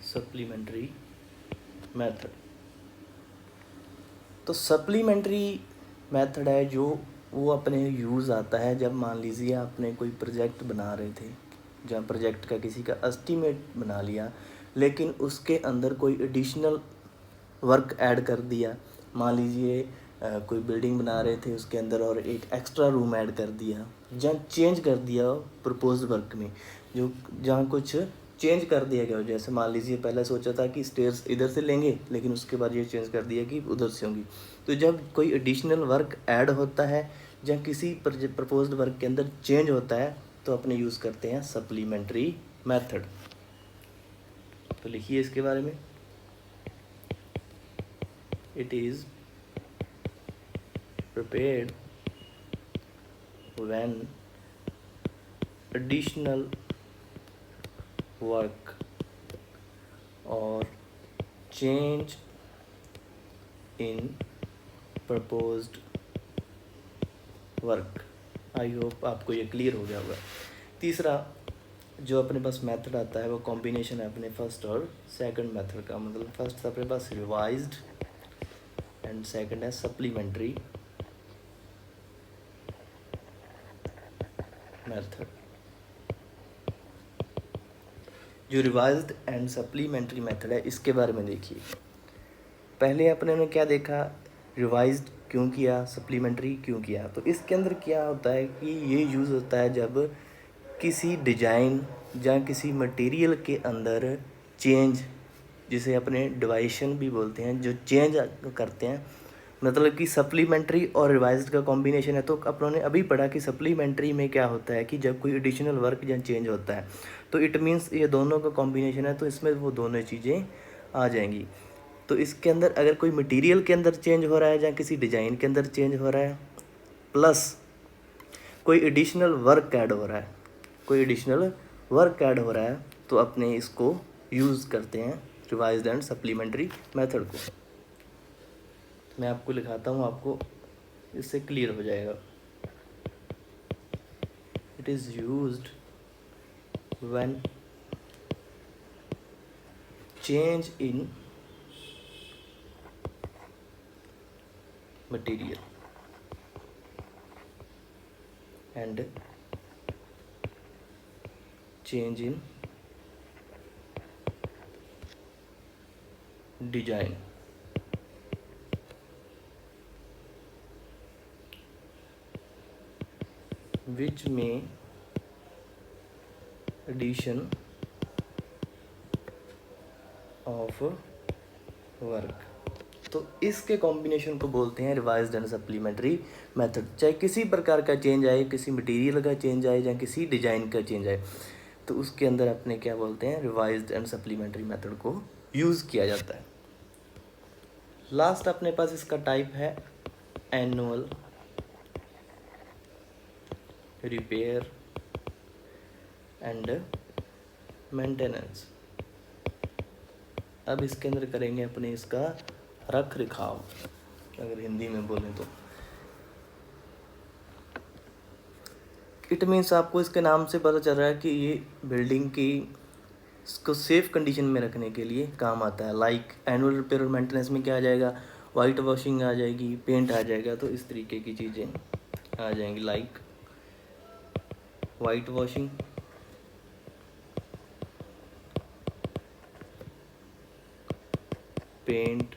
Supplementary method, तो सप्लीमेंट्री मेथड है जो वो अपने यूज़ आता है जब मान लीजिए आपने कोई प्रोजेक्ट बना रहे थे, जहाँ प्रोजेक्ट का किसी का एस्टीमेट बना लिया लेकिन उसके अंदर कोई एडिशनल वर्क ऐड कर दिया। मान लीजिए कोई बिल्डिंग बना रहे थे उसके अंदर और एक एक्स्ट्रा रूम ऐड कर दिया, जहाँ चेंज कर दिया प्रपोज्ड वर्क में, जो जहाँ कुछ चेंज कर दिया गया। जैसे मान लीजिए पहले सोचा था कि स्टेयर्स इधर से लेंगे लेकिन उसके बाद ये चेंज कर दिया कि उधर से होंगी। तो जब कोई एडिशनल वर्क ऐड होता है, जहाँ किसी प्रपोज्ड वर्क के अंदर चेंज होता है तो अपने यूज़ करते हैं सप्लीमेंट्री मेथड। तो लिखिए इसके बारे में। It is prepared when additional work or change in proposed work। I hope आपको ये क्लियर हो गया होगा। तीसरा जो अपने पास मेथड आता है वो कॉम्बिनेशन है अपने फर्स्ट और सेकंड मेथड का। मतलब फर्स्ट अपने पास रिवाइज्ड एंड सेकंड है सप्लीमेंट्री मेथड। जो रिवाइज्ड एंड सप्लीमेंट्री मेथड है इसके बारे में देखिए। पहले अपने ने क्या देखा, रिवाइज्ड क्यों किया, सप्लीमेंट्री क्यों किया। तो इसके अंदर क्या होता है कि ये यूज़ होता है जब किसी डिजाइन या किसी मटेरियल के अंदर चेंज, जिसे अपने डिवाइशन भी बोलते हैं, जो चेंज करते हैं। मतलब कि सप्लीमेंट्री और रिवाइज्ड का कॉम्बिनेशन है। तो अपनों ने अभी पढ़ा कि सप्लीमेंट्री में क्या होता है कि जब कोई एडिशनल वर्क या चेंज होता है तो इट मीन्स ये दोनों का कॉम्बिनेशन है, तो इसमें वो दोनों चीज़ें आ जाएंगी। तो इसके अंदर अगर कोई मटेरियल के अंदर चेंज हो रहा है या किसी डिज़ाइन के अंदर चेंज हो रहा है, प्लस कोई एडिशनल वर्क ऐड हो रहा है, कोई एडिशनल वर्क ऐड हो रहा है, तो अपने इसको यूज़ करते हैं रिवाइज्ड एंड सप्लीमेंट्री मेथड को। मैं आपको लिखाता हूँ, आपको इससे क्लियर हो जाएगा। It is used when change in material and change in design which may addition of work। तो इसके कॉम्बिनेशन को बोलते हैं रिवाइज्ड एंड सप्लीमेंट्री मेथड। चाहे किसी प्रकार का चेंज आए, किसी मटेरियल का चेंज आए या किसी डिजाइन का चेंज आए, तो उसके अंदर अपने क्या बोलते हैं, रिवाइज्ड एंड सप्लीमेंट्री मेथड को यूज़ किया जाता है। लास्ट अपने पास इसका टाइप है एनुअल रिपेयर एंड मेंटेनेंस। अब इसके अंदर करेंगे अपने इसका रख रखाव, अगर हिंदी में बोलें तो। इट मीन्स आपको इसके नाम से पता चल रहा है कि ये बिल्डिंग की इसको सेफ कंडीशन में रखने के लिए काम आता है। लाइक एनुअल रिपेयर और मेंटेनेंस में क्या आ जाएगा, वाइट वॉशिंग आ जाएगी, पेंट आ जाएगा, तो इस तरीके की चीज़ें आ जाएंगी। Like white washing, paint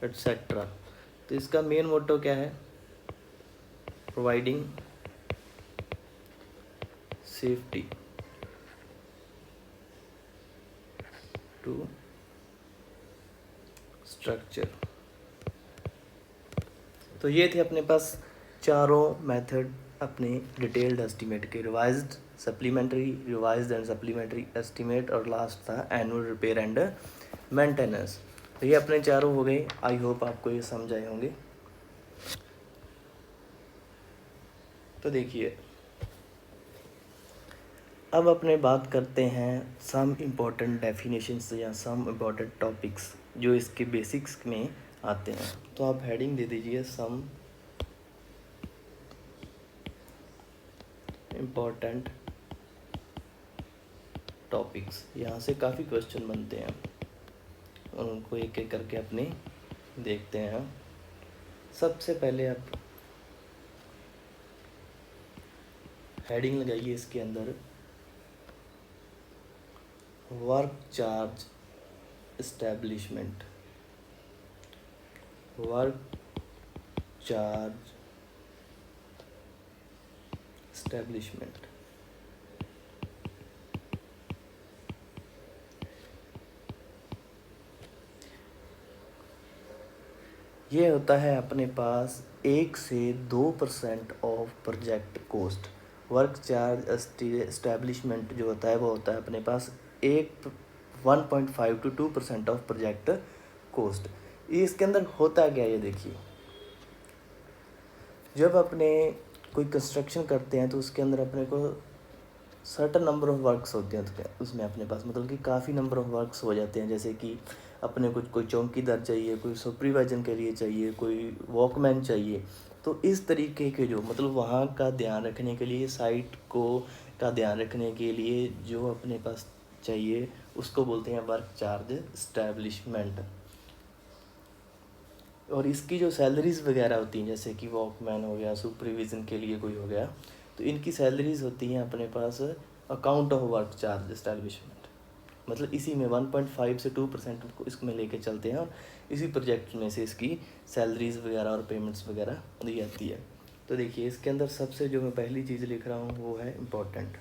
etcetera. तो इसका मेन मोटो क्या है, प्रोवाइडिंग सेफ्टी टू स्ट्रक्चर। तो ये थे अपने पास चारों मेथड अपने डिटेल्ड एस्टीमेट के, revised, supplementary, revised and supplementary estimate, और लास्ट था एनुअल रिपेयर एंड मेंटेनेंस। तो ये अपने चारों हो गए। आई होप आपको ये समझ आए होंगे। तो देखिए अब अपने बात करते हैं सम इम्पोर्टेंट डेफिनेशंस या सम इम्पोर्टेंट टॉपिक्स जो इसके बेसिक्स में आते हैं। तो आप हेडिंग दे दीजिए सम इम्पोर्टेंट टॉपिक्स। यहाँ से काफ़ी क्वेश्चन बनते हैं, उनको एक एक करके अपने देखते हैं। सबसे पहले आप हेडिंग लगाइए इसके अंदर, work charge establishment. Work charge establishment. ये होता है अपने पास 1 से 2% of project cost. Work charge establishment जो होता है वो होता है अपने पास 1.5 to 2% ऑफ प्रोजेक्ट कोस्ट। ये इसके अंदर होता क्या है, ये देखिए। जब अपने कोई कंस्ट्रक्शन करते हैं तो उसके अंदर अपने को सर्टन नंबर ऑफ वर्क्स होते हैं, तो उसमें अपने पास मतलब कि काफ़ी नंबर ऑफ वर्क्स हो जाते हैं। जैसे कि अपने कुछ कोई चौकीदार चाहिए, कोई सुपरवाइजन के लिए चाहिए, कोई वॉकमैन चाहिए। तो इस तरीके के जो मतलब वहाँ का ध्यान रखने के लिए, साइट को का ध्यान रखने के लिए जो अपने पास चाहिए उसको बोलते हैं वर्क चार्ज एस्टैब्लिशमेंट। और इसकी जो सैलरीज़ वगैरह होती हैं, जैसे कि वॉकमैन हो गया, सुपरविज़न के लिए कोई हो गया, तो इनकी सैलरीज़ होती हैं अपने पास account of work charge establishment. मतलब इसी में 1.5 से 2% को इसमें लेके चलते हैं, और इसी प्रोजेक्ट में से इसकी सैलरीज़ वगैरह और पेमेंट्स वगैरह दी जाती है। तो देखिए इसके अंदर सबसे जो मैं पहली चीज़ लिख रहा हूँ वो है इम्पोर्टेंट।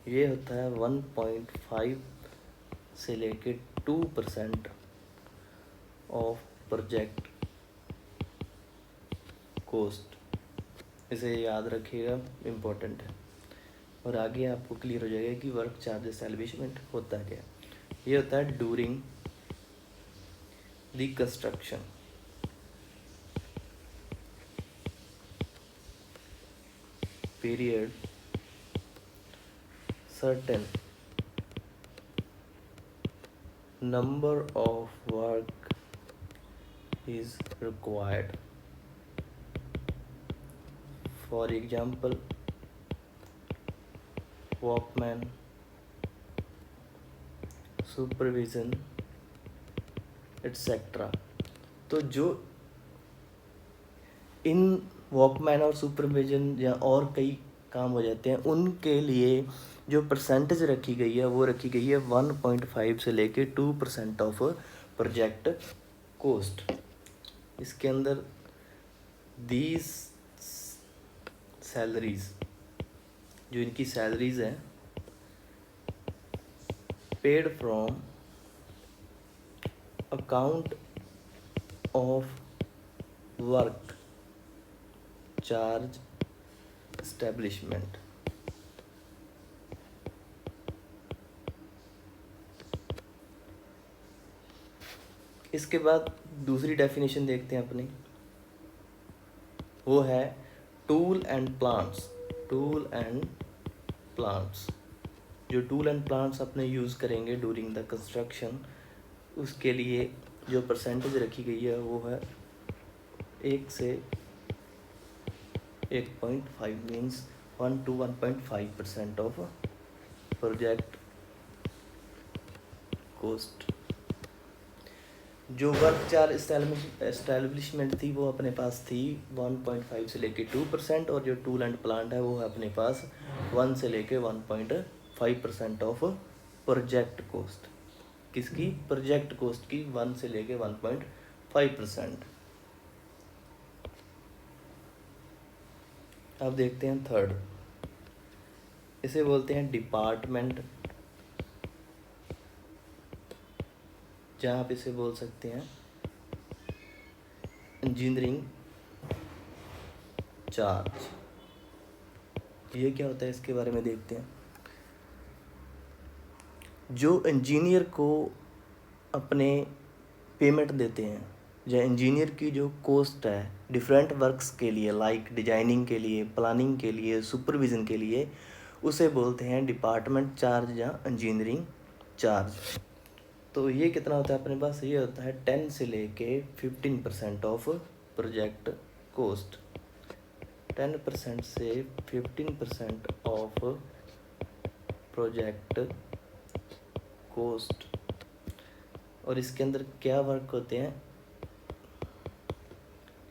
ये होता है 1.5 से लेके 2% ऑफ प्रोजेक्ट कोस्ट। इसे याद रखिएगा, इम्पोर्टेंट है। और आगे आपको क्लियर हो जाएगा कि वर्क चार्ज एस्टैब्लिशमेंट होता क्या है। ये होता है during the construction period certain number of work is required. For example, workman, supervision, etc. तो जो इन वॉकमैन और सुपरविजन या और कई काम हो जाते हैं, उनके लिए जो परसेंटेज रखी गई है वो रखी गई है 1.5 से लेके 2% ऑफ प्रोजेक्ट कोस्ट। इसके अंदर दीज सैलरीज, जो इनकी सैलरीज हैं, paid from account of work charge establishment. इसके बाद दूसरी डेफिनेशन देखते हैं अपनी, वो है tool and plants. Tool and plants, जो टूल एंड प्लांट्स अपने यूज़ करेंगे ड्यूरिंग द कंस्ट्रक्शन, उसके लिए जो परसेंटेज रखी गई है वो है 1 से 1.5 means 1 to 1.5% of project cost. जो वर्क चार्ज एस्टैब्लिशमेंट थी वो अपने पास थी 1.5 से लेके 2%, और जो टूल एंड प्लांट है वो है अपने पास 1 से लेके 1.5% ऑफ प्रोजेक्ट कोस्ट। किसकी? प्रोजेक्ट कोस्ट की 1 से लेके 1.5%। अब देखते हैं थर्ड, इसे बोलते हैं डिपार्टमेंट, जहाँ आप इसे बोल सकते हैं इंजीनियरिंग चार्ज। ये क्या होता है इसके बारे में देखते हैं। जो इंजीनियर को अपने पेमेंट देते हैं, या इंजीनियर की जो कोस्ट है डिफरेंट वर्क्स के लिए, लाइक डिजाइनिंग के लिए, प्लानिंग के लिए, सुपरविज़न के लिए, उसे बोलते हैं डिपार्टमेंट चार्ज या इंजीनियरिंग चार्ज। तो ये कितना होता है अपने पास? ये होता है 10 से लेके 15% ऑफ प्रोजेक्ट कोस्ट। 10% से 15% ऑफ प्रोजेक्ट कोस्ट। और इसके अंदर क्या वर्क होते हैं?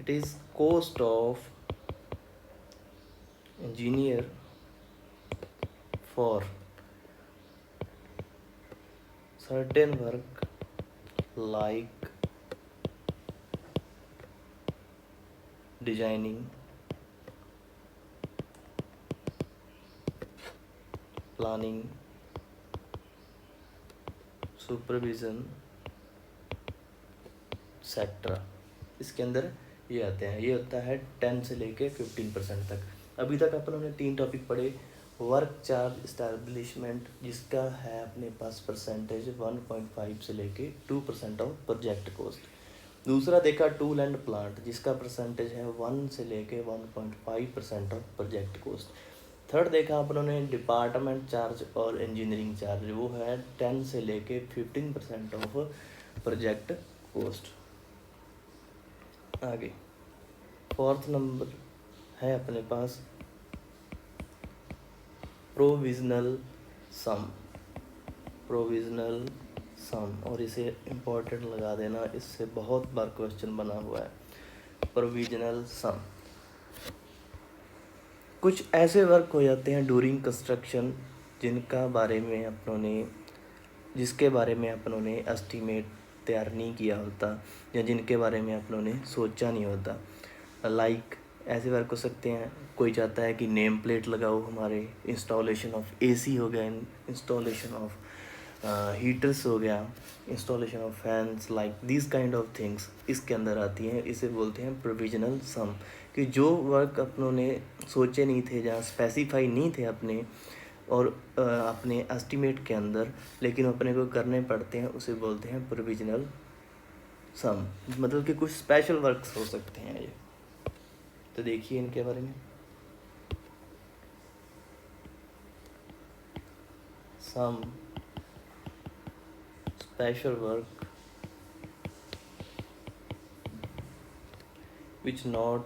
It is cost of engineer for certain work like designing, planning, supervision, etc. इसके अंदर ये आते हैं। ये होता है 10 से लेके 15% तक। अभी तक अपन ने 3 टॉपिक पढ़े। वर्क चार्ज इस्टेब्लिशमेंट, जिसका है अपने पास परसेंटेज 1.5 से लेके 2% ऑफ प्रोजेक्ट कोस्ट। दूसरा देखा टूल एंड प्लांट, जिसका परसेंटेज है 1 से लेके 1.5% ऑफ प्रोजेक्ट कोस्ट। थर्ड देखा अपन ने डिपार्टमेंट चार्ज और इंजीनियरिंग चार्ज, वो है 10 से लेके 15% ऑफ प्रोजेक्ट कोस्ट। आगे फोर्थ नंबर है अपने पास प्रोविजनल सम। प्रोविजनल सम, और इसे इम्पोर्टेंट लगा देना, इससे बहुत बार क्वेश्चन बना हुआ है। प्रोविजनल सम कुछ ऐसे वर्क हो जाते हैं ड्यूरिंग कंस्ट्रक्शन जिसके बारे में अपनों ने एस्टीमेट तैयार नहीं किया होता, या जिनके बारे में अपनों ने सोचा नहीं होता। लाइक ऐसे वर्क हो सकते हैं, कोई चाहता है कि नेम प्लेट लगाओ हमारे, इंस्टॉलेशन ऑफ एसी हो गया, इंस्टॉलेशन ऑफ हीटर्स हो गया, installation of fans, like this kind of things इसके अंदर आती हैं। इसे बोलते हैं प्रोविजनल सम, कि जो वर्क अपनों ने सोचे नहीं थे, जहाँ स्पेसिफाई नहीं थे अपने और अपने एस्टीमेट के अंदर, लेकिन अपने को करने पड़ते हैं, उसे बोलते हैं प्रोविजनल सम। मतलब कि कुछ स्पेशल वर्क्स हो सकते हैं ये। तो देखिए इनके बारे में। Some special work which not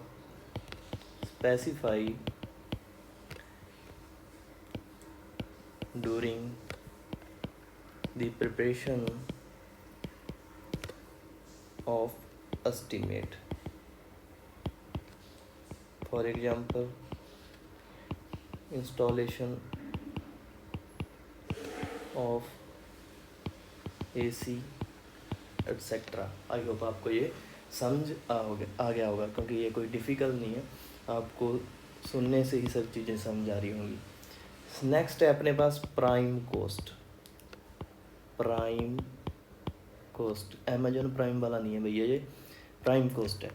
specified during the preparation of estimate. For example, installation of AC etc. I hope आपको ये समझ आ गया होगा, क्योंकि ये कोई डिफ़िकल्ट नहीं है, आपको सुनने से ही सब चीज़ें समझ आ रही होंगी। नेक्स्ट है अपने पास prime cost. Prime cost Amazon Prime वाला नहीं है भैया, ये प्राइम कोस्ट है।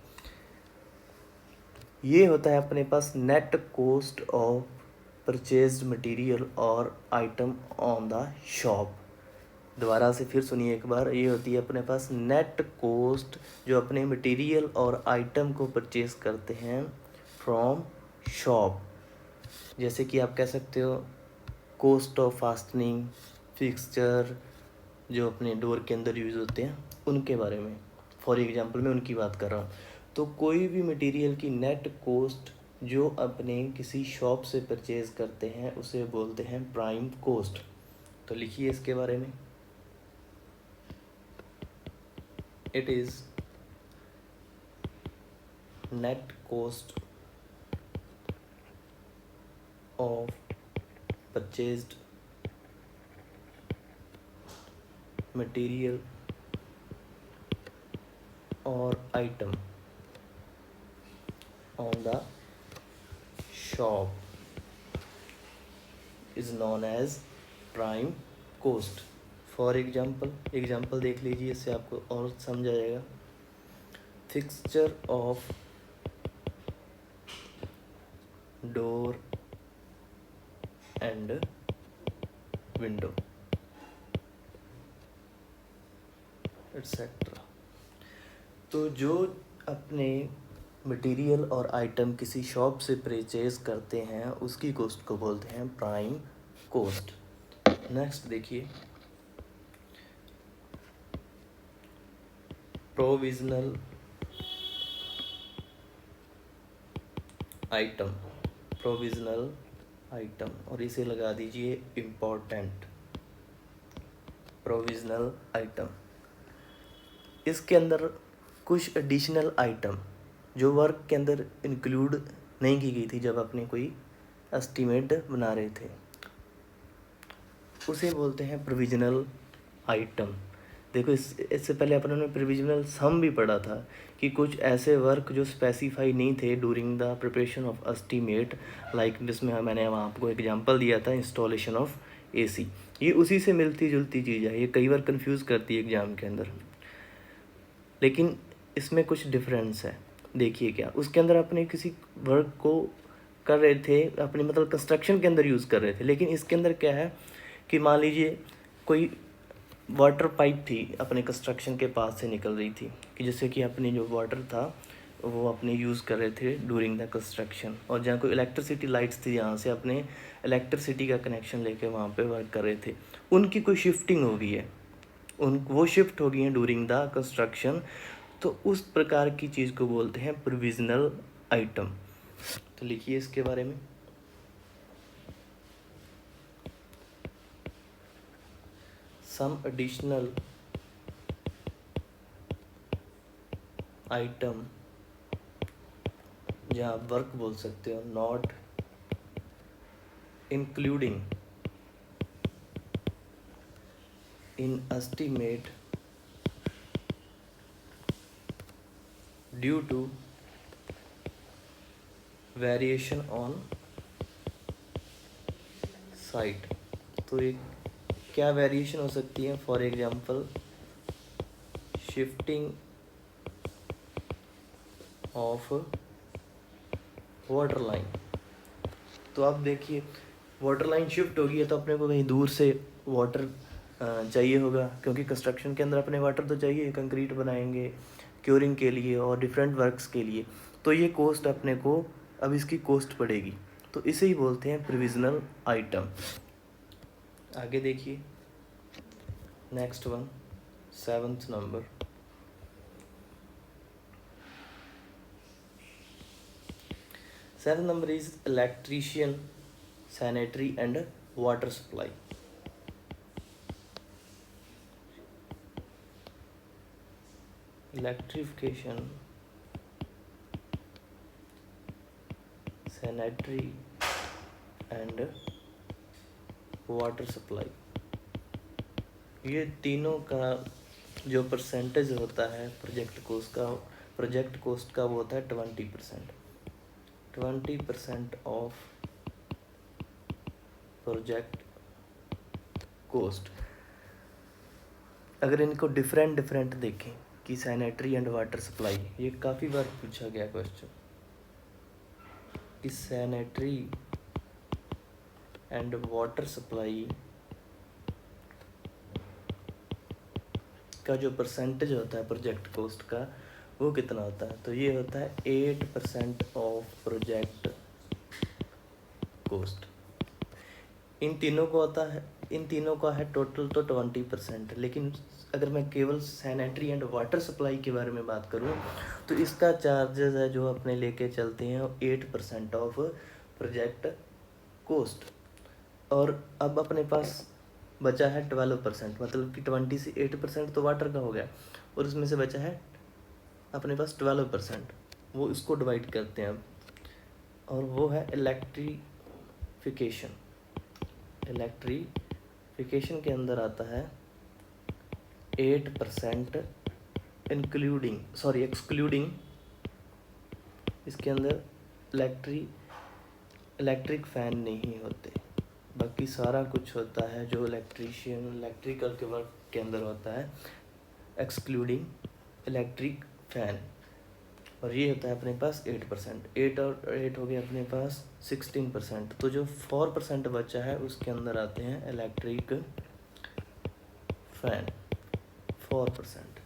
ये होता है अपने पास net cost of purchased material और आइटम ऑन द शॉप। दोबारा से फिर सुनिए एक बार, ये होती है अपने पास नेट कोस्ट जो अपने मटेरियल और आइटम को परचेज करते हैं फ्रॉम शॉप। जैसे कि आप कह सकते हो कोस्ट ऑफ फास्टनिंग, फिक्सचर जो अपने डोर के अंदर यूज़ होते हैं उनके बारे में, फॉर एग्जांपल मैं उनकी बात कर रहा हूँ। तो कोई भी मटेरियल की नेट कोस्ट जो अपने किसी शॉप से परचेज करते हैं उसे बोलते हैं प्राइम कोस्ट। तो लिखिए इसके बारे में, it is net cost of purchased material और item on the shop is known as prime cost। For example देख लीजिए, इससे आपको और समझ आ जाएगा। Fixture of door and window etcetera. तो जो अपने मटेरियल और आइटम किसी शॉप से परचेज करते हैं उसकी कॉस्ट को बोलते हैं प्राइम कॉस्ट। नेक्स्ट देखिए, प्रोविजनल आइटम, प्रोविजनल आइटम, और इसे लगा दीजिए इम्पोर्टेंट। प्रोविजनल आइटम, इसके अंदर कुछ एडिशनल आइटम जो वर्क के अंदर इंक्लूड नहीं की गई थी जब अपने कोई एस्टीमेट बना रहे थे, उसे बोलते हैं प्रोविजनल आइटम। देखो इससे पहले अपन ने प्रोविजनल सम भी पढ़ा था कि कुछ ऐसे वर्क जो स्पेसिफाई नहीं थे during the preparation of estimate, like जिसमें मैंने वहाँ आपको एग्जांपल दिया था इंस्टॉलेशन ऑफ एसी। ये उसी से मिलती जुलती चीज़ है, ये कई बार कंफ्यूज करती है एग्जाम के अंदर, लेकिन इसमें कुछ डिफरेंस है। देखिए क्या, उसके अंदर अपने किसी वर्क को कर रहे थे अपने मतलब कंस्ट्रक्शन के अंदर यूज़ कर रहे थे, लेकिन इसके अंदर क्या है कि मान लीजिए कोई वाटर पाइप थी अपने कंस्ट्रक्शन के पास से निकल रही थी, कि जैसे कि अपने जो वाटर था वो अपने यूज़ कर रहे थे डूरिंग द कंस्ट्रक्शन, और जहाँ कोई इलेक्ट्रिसिटी लाइट्स थी यहाँ से अपने इलेक्ट्रिसिटी का कनेक्शन लेके वहाँ पे वर्क कर रहे थे, उनकी कोई शिफ्टिंग हो गई है, वो शिफ्ट हो गई हैं डूरिंग द कंस्ट्रक्शन, तो उस प्रकार की चीज़ को बोलते हैं प्रोविजनल आइटम। तो लिखिए इसके बारे में, सम एडिशनल आइटम, जहाँ वर्क बोल सकते हो, not including in estimate due to variation on site. तो एक क्या वेरिएशन हो सकती है, for example shifting of water line. तो आप देखिए वाटर लाइन शिफ्ट होगी है तो अपने को कहीं दूर से वाटर चाहिए होगा, क्योंकि कंस्ट्रक्शन के अंदर अपने वाटर तो चाहिए, कंक्रीट बनाएंगे क्योरिंग के लिए और डिफरेंट वर्क्स के लिए, तो ये कॉस्ट अपने को अब इसकी कॉस्ट पड़ेगी, तो इसे ही बोलते हैं प्रोविजनल आइटम। आगे देखिए next one, 7th number, is electrician, sanitary and water supply। Electrification, sanitary and water supply, ये तीनों का जो परसेंटेज होता है प्रोजेक्ट कॉस्ट का वो होता है 20%। 20% ऑफ प्रोजेक्ट कॉस्ट। अगर इनको डिफरेंट देखें कि सैनिटरी एंड वाटर सप्लाई, ये काफ़ी बार पूछा गया क्वेश्चन कि सैनिटरी एंड वाटर सप्लाई का जो परसेंटेज होता है प्रोजेक्ट कॉस्ट का वो कितना होता है, तो ये होता है 8% ऑफ प्रोजेक्ट कॉस्ट। इन तीनों का है टोटल तो 20%, लेकिन अगर मैं केवल सैनिटरी एंड वाटर सप्लाई के बारे में बात करूं तो इसका चार्जेस है जो अपने लेके चलते हैं 8% ऑफ प्रोजेक्ट कॉस्ट। और अब अपने पास बचा है 12%, मतलब कि 20 से 8% तो वाटर का हो गया और उसमें से बचा है अपने पास 12%, वो इसको डिवाइड करते हैं अब, और वो है इलेक्ट्रिफिकेशन। इलेक्ट्रिफिकेशन के अंदर आता है 8% एक्सक्लूडिंग, इसके अंदर इलेक्ट्रिक फैन नहीं होते, बाकी सारा कुछ होता है जो इलेक्ट्रिकल के वर्क के अंदर होता है, एक्सक्लूडिंग इलेक्ट्रिक फैन। और ये होता है अपने पास 8%। 8 और 8 हो गया अपने पास 16%। तो जो 4% बचा है उसके अंदर आते हैं इलेक्ट्रिक फैन, 4%।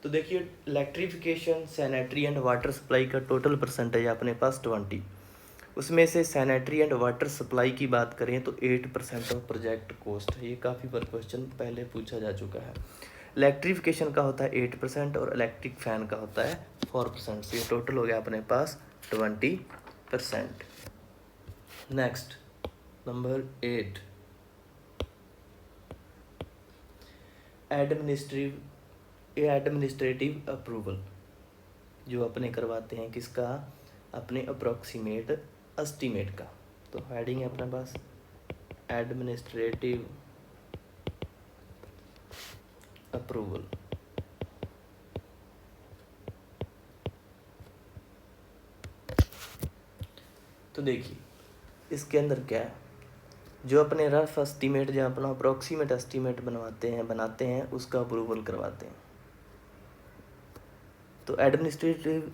तो देखिए electrification, sanitary and water supply का टोटल परसेंटेज है अपने पास 20। उसमें से सैनिटरी एंड वाटर सप्लाई की बात करें तो 8% ऑफ प्रोजेक्ट कॉस्ट है। ये काफ़ी बार क्वेश्चन पहले पूछा जा चुका है। इलेक्ट्रिफिकेशन का होता है 8% और इलेक्ट्रिक फैन का होता है 4%। से ये टोटल हो गया अपने पास 20%। नेक्स्ट नंबर 8, एडमिनिस्ट्रेटिव अप्रूवल, जो अपने करवाते हैं किसका, अपने अप्रोक्सीमेट एस्टीमेट का। तो हेडिंग है अपने पास एडमिनिस्ट्रेटिव अप्रूवल। तो देखिए इसके अंदर क्या है, जो अपने रफ एस्टीमेट या अपना अप्रोक्सीमेट एस्टीमेट बनाते हैं उसका अप्रूवल करवाते हैं। तो एडमिनिस्ट्रेटिव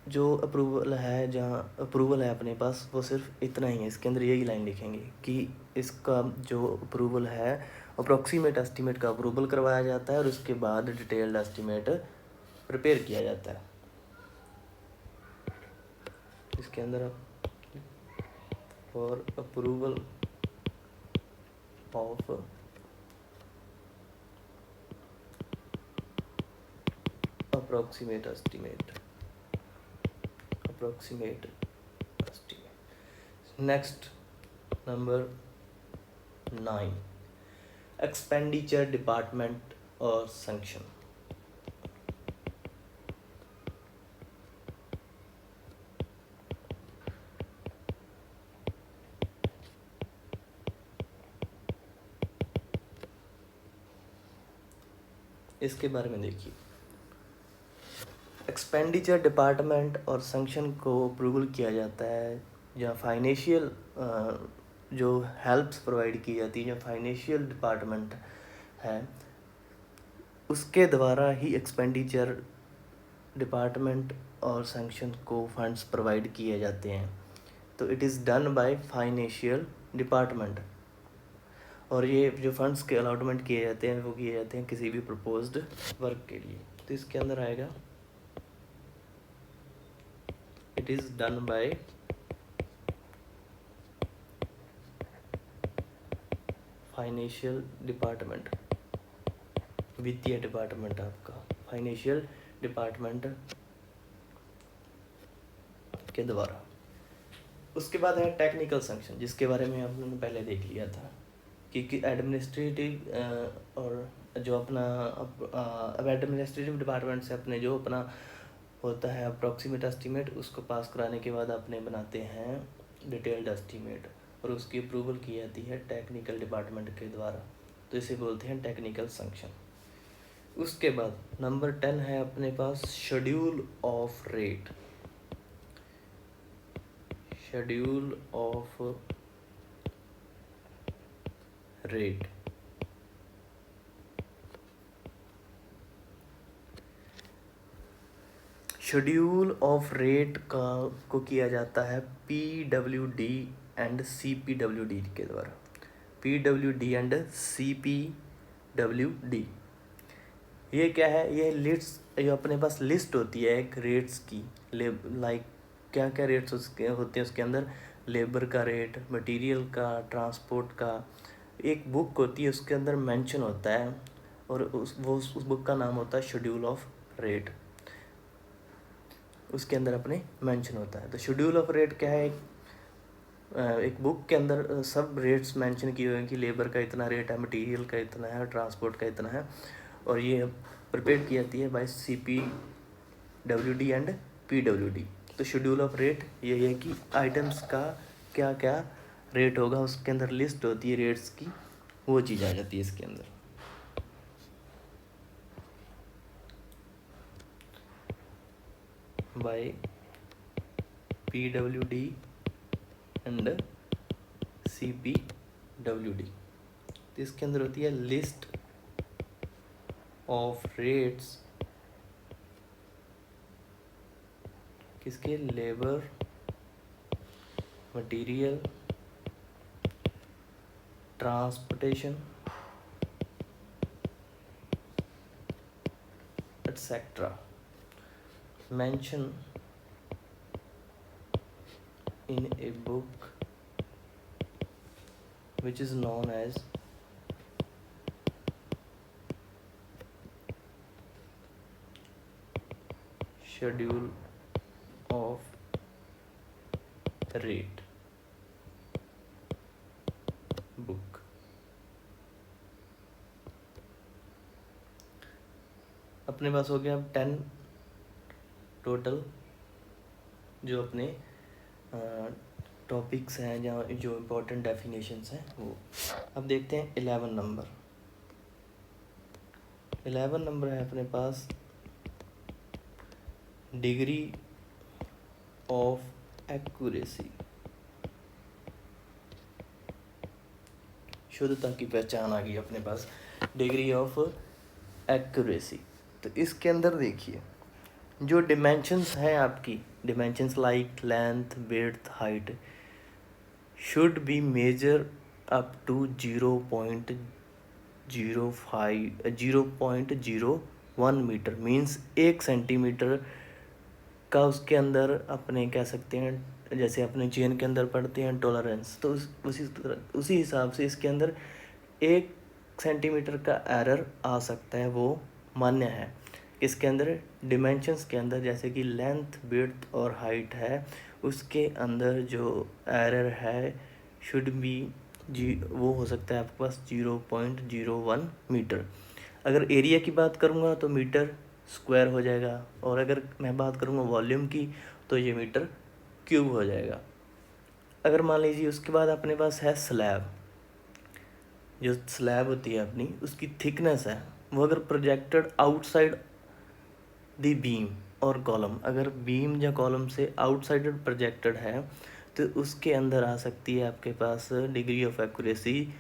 जो अप्रूवल है, जहाँ अप्रूवल है अपने पास वो सिर्फ इतना ही है, इसके अंदर यही लाइन लिखेंगे कि इसका जो अप्रूवल है अप्रोक्सीमेट एस्टीमेट का अप्रूवल करवाया जाता है और उसके बाद डिटेल्ड एस्टीमेट प्रिपेयर किया जाता है। इसके अंदर for approval of approximate estimate. Next number 9, expenditure department और सैंक्शन। इसके बारे में देखिए, एक्सपेंडिचर डिपार्टमेंट और सैंक्शन को अप्रूवल किया जाता है या फाइनेंशियल जो हेल्प्स प्रोवाइड की जाती है, जो फाइनेंशियल डिपार्टमेंट है उसके द्वारा ही एक्सपेंडिचर डिपार्टमेंट और सैंक्शन को फंड्स प्रोवाइड किए जाते हैं। तो it is done by financial department, और ये जो फंड्स के अलॉटमेंट किए जाते हैं वो किए जाते हैं किसी भी प्रपोज्ड वर्क के लिए। तो इसके अंदर आएगा it is done by financial department, वित्तीय डिपार्टमेंट आपका फाइनेंशियल डिपार्टमेंट के द्वारा। उसके बाद है टेक्निकल सैंक्शन, जिसके बारे में हम लोगों ने पहले देख लिया था कि एडमिनिस्ट्रेटिव और जो अपना अब एडमिनिस्ट्रेटिव डिपार्टमेंट से अपने जो अपना होता है अप्रॉक्सीमेट एस्टीमेट, उसको पास कराने के बाद अपने बनाते हैं डिटेल्ड एस्टीमेट और उसकी अप्रूवल की जाती है टेक्निकल डिपार्टमेंट के द्वारा। तो इसे बोलते हैं टेक्निकल सैंक्शन। उसके बाद नंबर 10 है अपने पास schedule of rate. Schedule of rate schedule of rate को किया जाता है PWD एंड CPWD के द्वारा। PWD एंड CPWD ये क्या है, ये लिस्ट जो अपने पास लिस्ट होती है एक रेट्स की, लाइक क्या क्या रेट्स उसके होते हैं उसके अंदर, लेबर का रेट, मटेरियल का, ट्रांसपोर्ट का, एक बुक होती है उसके अंदर मेंशन होता है, और उस बुक का नाम होता है शेड्यूल ऑफ रेट। उसके अंदर अपने मेंशन होता है। तो शेड्यूल ऑफ रेट क्या है, एक बुक के अंदर सब रेट्स मेंशन किए हुए हैं कि लेबर का इतना रेट है, मटेरियल का इतना है, ट्रांसपोर्ट का इतना है, और ये प्रिपेयर की जाती है बाय CPWD एंड PWD। तो शेड्यूल ऑफ रेट ये है कि आइटम्स का क्या क्या रेट होगा, उसके अंदर लिस्ट होती है रेट्स की, वो चीज़ आ जाती है इसके अंदर। By PWD and CPWD। तो इसके अंदर होती है लिस्ट ऑफ रेट्स किसके, labour, material, transportation etc. mention in a book which is known as schedule of rate book। अपने पास हो गया 10 टोटल जो अपने टॉपिक्स हैं जहाँ जो इम्पोर्टेंट डेफिनेशंस हैं वो। अब देखते हैं 11 नंबर। 11 नंबर है अपने पास डिग्री ऑफ एक्यूरेसी, शुद्धता की पहचान आ गई अपने पास, डिग्री ऑफ एक्यूरेसी। तो इसके अंदर देखिए जो डिमेंशंस हैं आपकी, dimensions like length, width, height should be measure up to 0.01 metre, means 1 centimetre का उसके अंदर अपने कह सकते हैं, जैसे अपने चेन के अंदर पढ़ते हैं टॉलरेंस, तो उसी हिसाब से इसके अंदर 1 सेंटीमीटर का एरर आ सकता है, वो मान्य है। इसके अंदर डिमेंशंस के अंदर जैसे कि लेंथ, विड्थ और हाइट है, उसके अंदर जो एरर है शुड बी वो हो सकता है आपके पास 0.01 मीटर। अगर एरिया की बात करूँगा तो मीटर स्क्वायर हो जाएगा, और अगर मैं बात करूँगा वॉल्यूम की तो ये मीटर क्यूब हो जाएगा। अगर मान लीजिए उसके बाद अपने पास है स्लैब, जो स्लैब होती है अपनी उसकी थिकनेस है, वो अगर प्रोजेक्टेड आउटसाइड दी बीम और कॉलम, अगर बीम या कॉलम से आउटसाइड प्रोजेक्टेड है तो उसके अंदर आ सकती है आपके पास डिग्री ऑफ एक्यूरेसी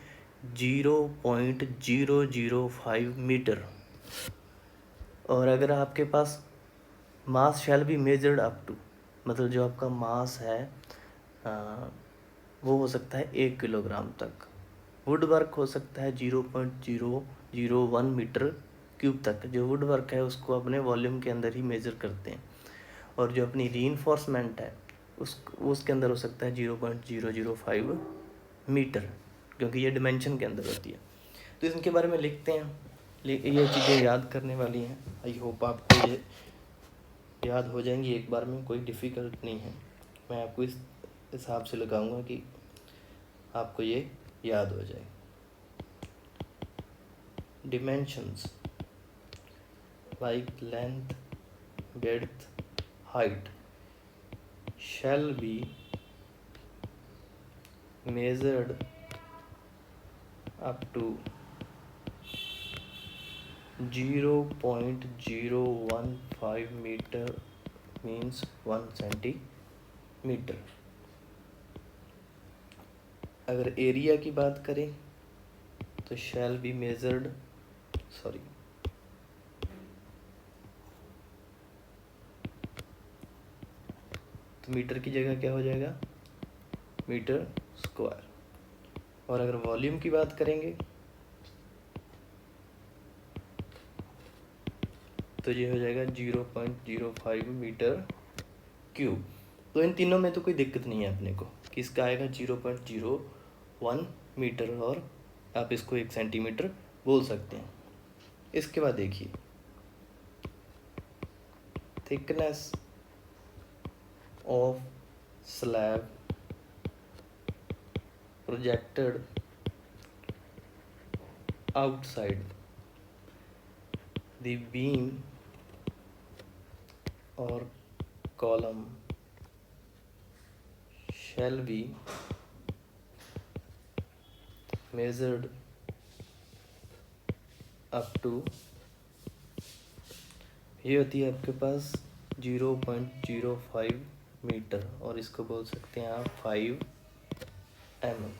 0.005 मीटर। और अगर आपके पास mass shall be measured up to, मतलब जो आपका मास है वो हो सकता है 1 किलोग्राम तक। वुड वर्क हो सकता है 0.001 मीटर क्यूब तक। जो वुड वर्क है उसको अपने वॉल्यूम के अंदर ही मेजर करते हैं, और जो अपनी रीइंफोर्समेंट है उसके अंदर हो सकता है 0.005 मीटर, क्योंकि ये डिमेंशन के अंदर होती है। तो इनके बारे में लिखते हैं, ये चीज़ें याद करने वाली हैं। आई होप आपको ये याद हो जाएंगी एक बार में, कोई डिफ़िकल्ट नहीं है। मैं आपको इस हिसाब से लगाऊंगा कि आपको ये याद हो जाए। Dimensions like length, width, height shall be measured up to 0.015 meter, means 1 centimeter। अगर एरिया की बात करें तो shall be measured, तो मीटर की जगह क्या हो जाएगा, मीटर स्क्वायर। और अगर वॉल्यूम की बात करेंगे तो ये हो जाएगा 0.05 मीटर क्यूब। तो इन तीनों में तो कोई दिक्कत नहीं है अपने को, किसका आएगा 0.01 मीटर, और आप इसको 1 सेंटीमीटर बोल सकते हैं। इसके बाद देखिए thickness of slab projected outside the beam or column shall be measured up to, ये होती है आपके पास 0.05 मीटर, और इसको बोल सकते हैं आप 5 mm।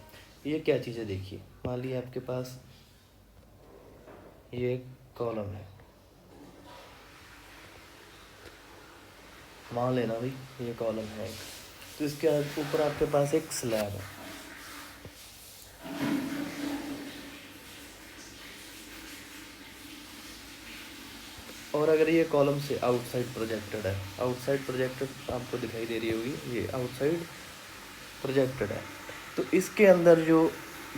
ये क्या चीज़ है देखिए, मान लीजिए आपके पास ये एक कॉलम है, मान लेना भाई ये कॉलम है एक, तो इसके ऊपर आपके पास एक स्लैब है, और अगर ये कॉलम से आउटसाइड प्रोजेक्टेड है, आउटसाइड प्रोजेक्टेड आपको दिखाई दे रही होगी, ये आउटसाइड प्रोजेक्टेड है, तो इसके अंदर जो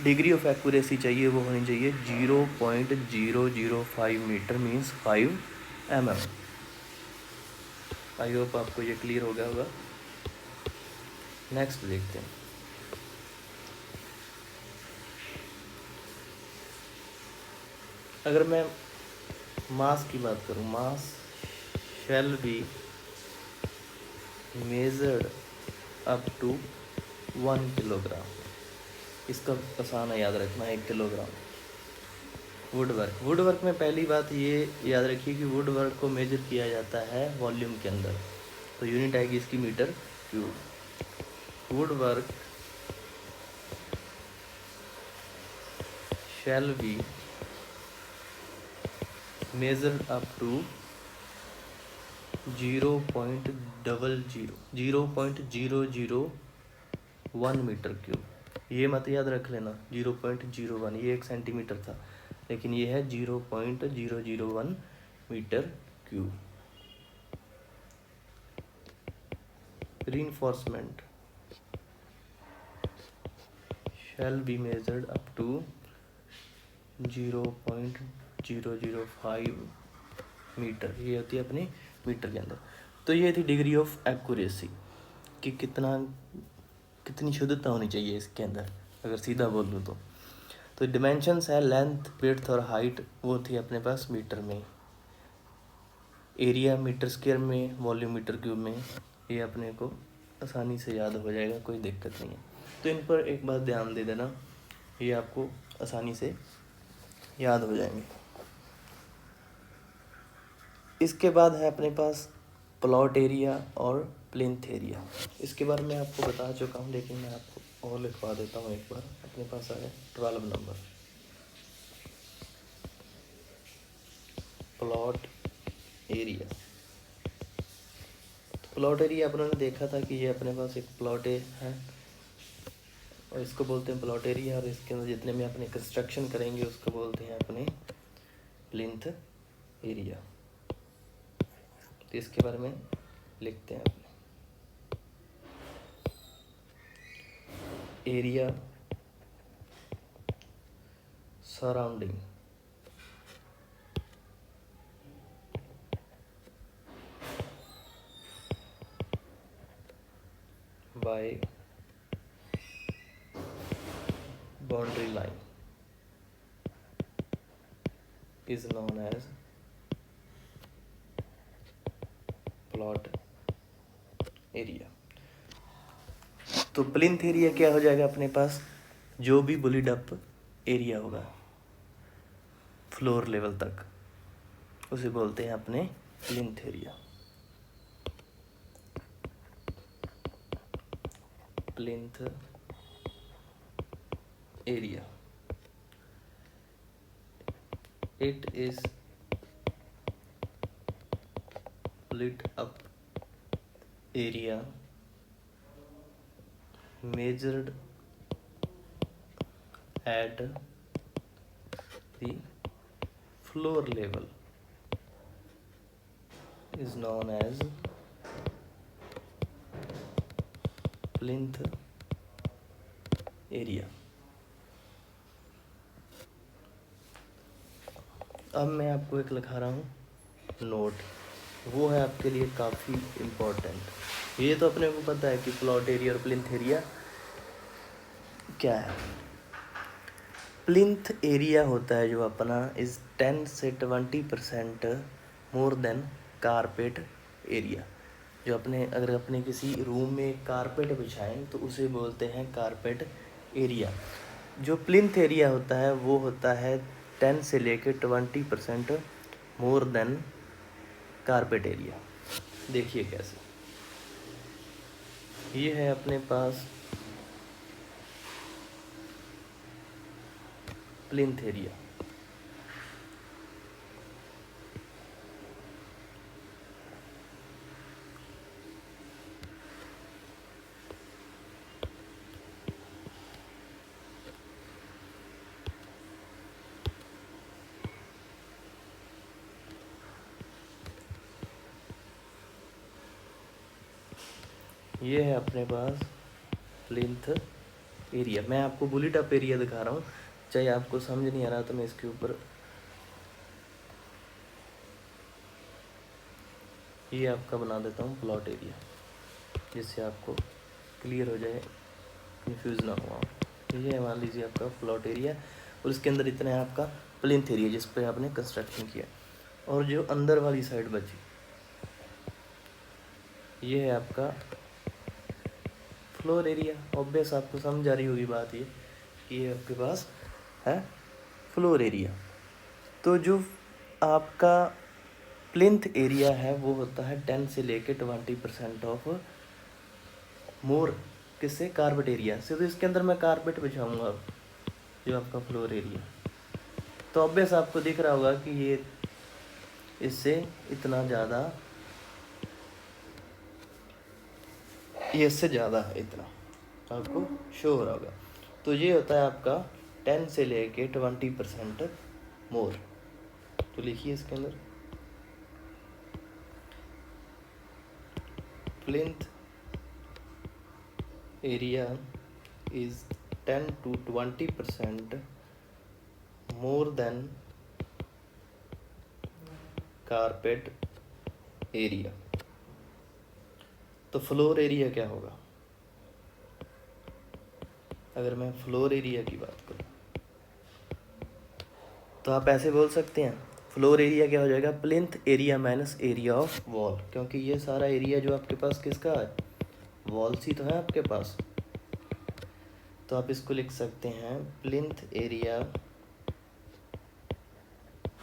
डिग्री ऑफ एक्यूरेसी चाहिए वो होनी चाहिए 0.005 metre, means 5 mm। I hope आपको ये क्लियर हो गया होगा। नेक्स्ट देखते हैं। अगर मैं मास की बात करूं, mass shall be measured up to 1 kilogram, इसका आसान है याद रखना, 1 किलोग्राम। वुड वर्क में पहली बात ये याद रखिए कि वुड वर्क को मेजर किया जाता है वॉल्यूम के अंदर, तो यूनिट आएगी इसकी metre cube. Wood work shall be measured up to 0.001 metre cube. ये मत याद रख लेना 0.01, ये 1 सेंटीमीटर था, लेकिन ये है 0.001 metre cube. reinforcement shall be measured up to 0.005 metre, ये होती है अपनी मीटर के अंदर। तो ये थी डिग्री ऑफ एक्यूरेसी कि कितनी शुद्धता होनी चाहिए इसके अंदर, अगर सीधा बोल दूँ तो डिमेंशंस है लेंथ, विड्थ और हाइट, वो थी अपने पास मीटर में, एरिया मीटर स्क्वायर में, वॉल्यूम मीटर क्यूब में, ये अपने को आसानी से याद हो जाएगा, कोई दिक्कत नहीं है। तो इन पर एक बात ध्यान दे देना, ये आपको आसानी से याद हो जाएंगे। इसके बाद है अपने पास प्लॉट एरिया और प्लिंथ एरिया। इसके बारे में आपको बता चुका हूँ, लेकिन मैं आपको और लिखवा देता हूँ एक बार। अपने पास आया 12 number, plot area. Plot area अपने ने देखा था कि ये अपने पास एक प्लॉट है, और इसको बोलते हैं प्लॉट एरिया, और इसके अंदर जितने भी अपने कंस्ट्रक्शन करेंगे उसको बोलते हैं अपने प्लिंथ एरिया। तो इसके बारे में लिखते हैं अपने, area surrounding by boundary line is known as plot area. तो प्लिंथ एरिया क्या हो जाएगा अपने पास, जो भी बुलिड अप एरिया होगा फ्लोर लेवल तक, उसे बोलते हैं अपने plinth area. Plinth area, it is lit up area measured at the floor level is known as plinth area। अब मैं आपको एक लिखा रहा हूँ नोट, वो है आपके लिए काफ़ी इम्पोर्टेंट। ये तो अपने को पता है कि प्लॉट एरिया और प्लिंथ एरिया क्या है। प्लिंथ एरिया होता है जो अपना इज़ 10 से 20% मोर देन कारपेट एरिया। जो अपने अगर अपने किसी रूम में कारपेट बिछाएं तो उसे बोलते हैं कारपेट एरिया। जो प्लिंथ एरिया होता है वो होता है 10 से लेके 20% मोर देन कारपेट एरिया। देखिए कैसे, ये है अपने पास प्लिंथ एरिया। ये है अपने पास प्लिंथ एरिया। मैं आपको बुलेट अप एरिया दिखा रहा हूँ, चाहे आपको समझ नहीं आ रहा तो मैं इसके ऊपर ये आपका बना देता हूँ प्लॉट एरिया, जिससे आपको क्लियर हो जाए, कंफ्यूज ना हो आप। ये है मान लीजिए आपका प्लॉट एरिया और इसके अंदर इतना है आपका प्लिंथ एरिया जिस पे आपने कंस्ट्रक्शन किया। और जो अंदर वाली साइड बची ये है आपका फ्लोर एरिया। ऑब्वियस आपको समझ आ रही होगी बात ये कि ये आपके पास है फ्लोर एरिया। तो जो आपका प्लिंथ एरिया है वो होता है 10 से लेके 20% ऑफ मोर किससे कारपेट एरिया से। तो इसके अंदर मैं कारपेट बिछाऊंगा जो आपका फ्लोर एरिया, तो ऑब्वियस आपको दिख रहा होगा कि ये इससे इतना ज़्यादा, ये इससे ज़्यादा है, इतना आपको शो हो रहा होगा। तो ये होता है आपका 10 से लेके 20% मोर। तो लिखिए इसके अंदर plinth area is 10 to 20% more than carpet area. तो फ्लोर एरिया क्या होगा? अगर मैं फ्लोर एरिया की बात करूं तो आप ऐसे बोल सकते हैं, फ्लोर एरिया क्या हो जाएगा? Plinth area minus area of wall, क्योंकि ये सारा एरिया जो आपके पास किसका है? वॉल्स ही तो है आपके पास। तो आप इसको लिख सकते हैं plinth area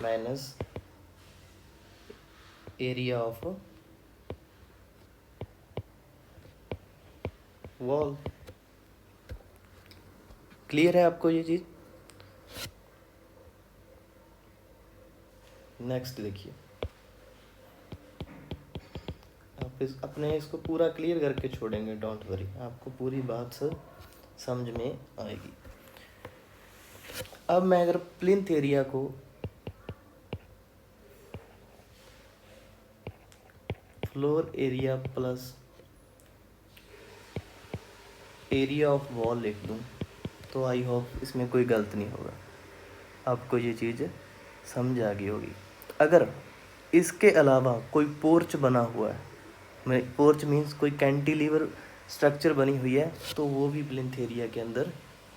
minus area of wall. Clear है आपको ये चीज़? नेक्स्ट देखिए, आप अपने इसको पूरा क्लियर करके छोड़ेंगे, डोंट वरी, आपको पूरी बात समझ में आएगी। अब मैं अगर प्लिंथ एरिया को floor area plus area of wall लिख दूं तो आई होप इसमें कोई गलत नहीं होगा, आपको ये चीज़ समझ आ गई होगी। अगर इसके अलावा कोई पोर्च बना हुआ है, पोर्च मीन्स कोई कैंटिलीवर स्ट्रक्चर बनी हुई है, तो वो भी प्लिंथ एरिया के अंदर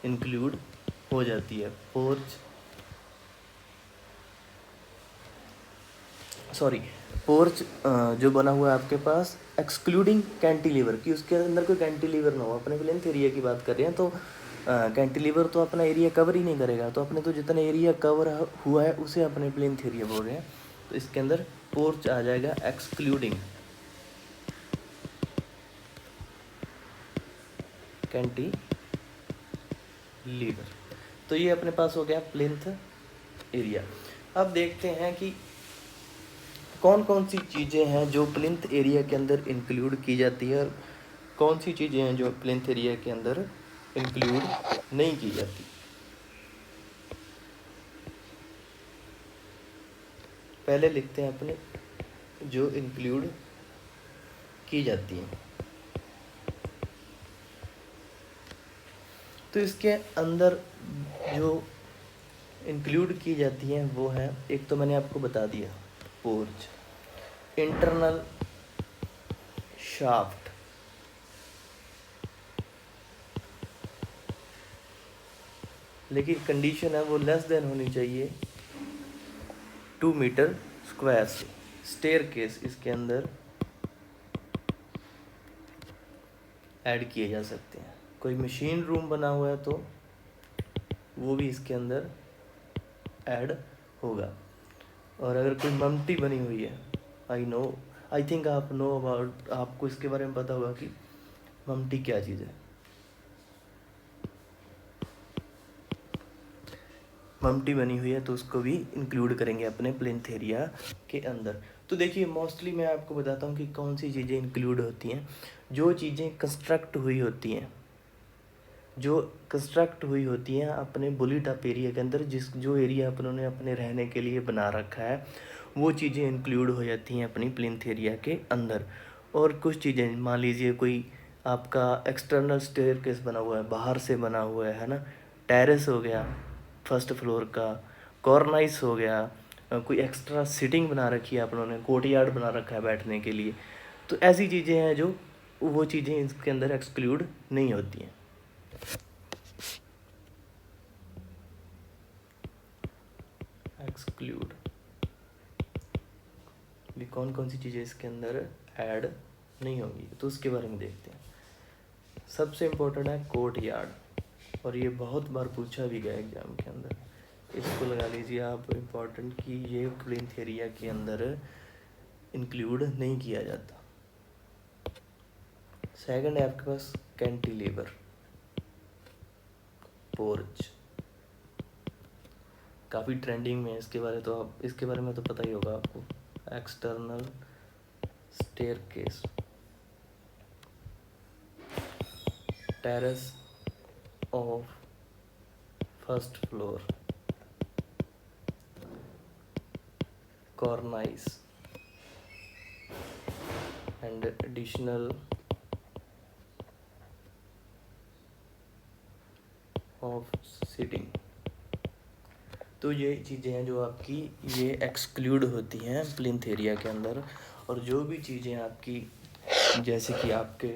इंक्लूड हो जाती है। पोर्च जो बना हुआ है आपके पास एक्सक्लूडिंग कैंटिलीवर, कि उसके अंदर कोई कैंटिलीवर ना हो। अपने प्लिंथ एरिया की बात कर रहे हैं तो कैंटिलीवर तो अपना एरिया कवर ही नहीं करेगा, तो अपने तो जितना एरिया कवर हुआ है उसे अपने प्लिंथ एरिया बोल रहे हैं। तो इसके अंदर पोर्च आ जाएगा एक्सक्लूडिंग कैंटिलीवर। तो ये अपने पास हो गया प्लिंथ एरिया। अब देखते हैं कि कौन कौन सी चीज़ें हैं जो प्लिंथ एरिया के अंदर इंक्लूड की जाती है और कौन सी चीज़ें हैं जो प्लिंथ एरिया के अंदर इंक्लूड नहीं की जाती। पहले लिखते हैं अपने जो इंक्लूड की जाती हैं। तो इसके अंदर जो इंक्लूड की जाती हैं वो है, एक तो मैंने आपको बता दिया पोर्च, इंटरनल शाफ्ट, लेकिन कंडीशन है वो लेस देन होनी चाहिए 2 मीटर स्क्वायर से। स्टेयरकेस इसके अंदर ऐड किए जा सकते हैं। कोई मशीन रूम बना हुआ है तो वो भी इसके अंदर ऐड होगा। और अगर कोई मम्टी बनी हुई है, आई थिंक आप नो अबाउट, आपको इसके बारे में पता होगा कि मम्टी क्या चीज़ है। मम्टी बनी हुई है तो उसको भी इंक्लूड करेंगे अपने प्लिंथ एरिया के अंदर। तो देखिए मोस्टली मैं आपको बताता हूँ कि कौन सी चीज़ें इंक्लूड होती हैं। जो चीज़ें कंस्ट्रक्ट हुई होती हैं, जो कंस्ट्रक्ट हुई होती हैं अपने बुली टॉप एरिया के अंदर, जो एरिया अपनों ने अपने रहने के लिए बना रखा है, वो चीज़ें इंक्लूड हो जाती हैं अपनी प्लिंथ एरिया के अंदर। और कुछ चीज़ें, मान लीजिए कोई आपका एक्सटर्नल स्टेयरकेस बना हुआ है, बाहर से बना हुआ है ना, टेरेस हो गया फर्स्ट फ्लोर का, कॉर्नाइस हो गया, कोई एक्स्ट्रा सिटिंग बना रखी है अपनों ने, कोर्टयार्ड बना रखा है बैठने के लिए, तो ऐसी चीज़ें हैं जो, वो चीज़ें इसके अंदर एक्सक्लूड नहीं होती हैं। एक्सक्लूड भी कौन कौन सी चीज़ें इसके अंदर ऐड नहीं होंगी, तो उसके बारे में देखते हैं। सबसे इम्पोर्टेंट है कोर्टयार्ड, और ये बहुत बार पूछा भी गया एग्जाम के अंदर। इसको लगा लीजिए आप इम्पोर्टेंट कि ये प्लिंथ एरिया के अंदर इंक्लूड नहीं किया जाता। सेकंड है आपके पास कैंटिलीवर, पोर्च, काफ़ी ट्रेंडिंग में है इसके बारे, तो आप इसके बारे में तो पता ही होगा आपको। External staircase, terrace of first floor, cornice and additional of sitting। तो ये चीज़ें हैं जो आपकी ये एक्सक्लूड होती हैं प्लिंथ एरिया के अंदर। और जो भी चीज़ें आपकी जैसे कि आपके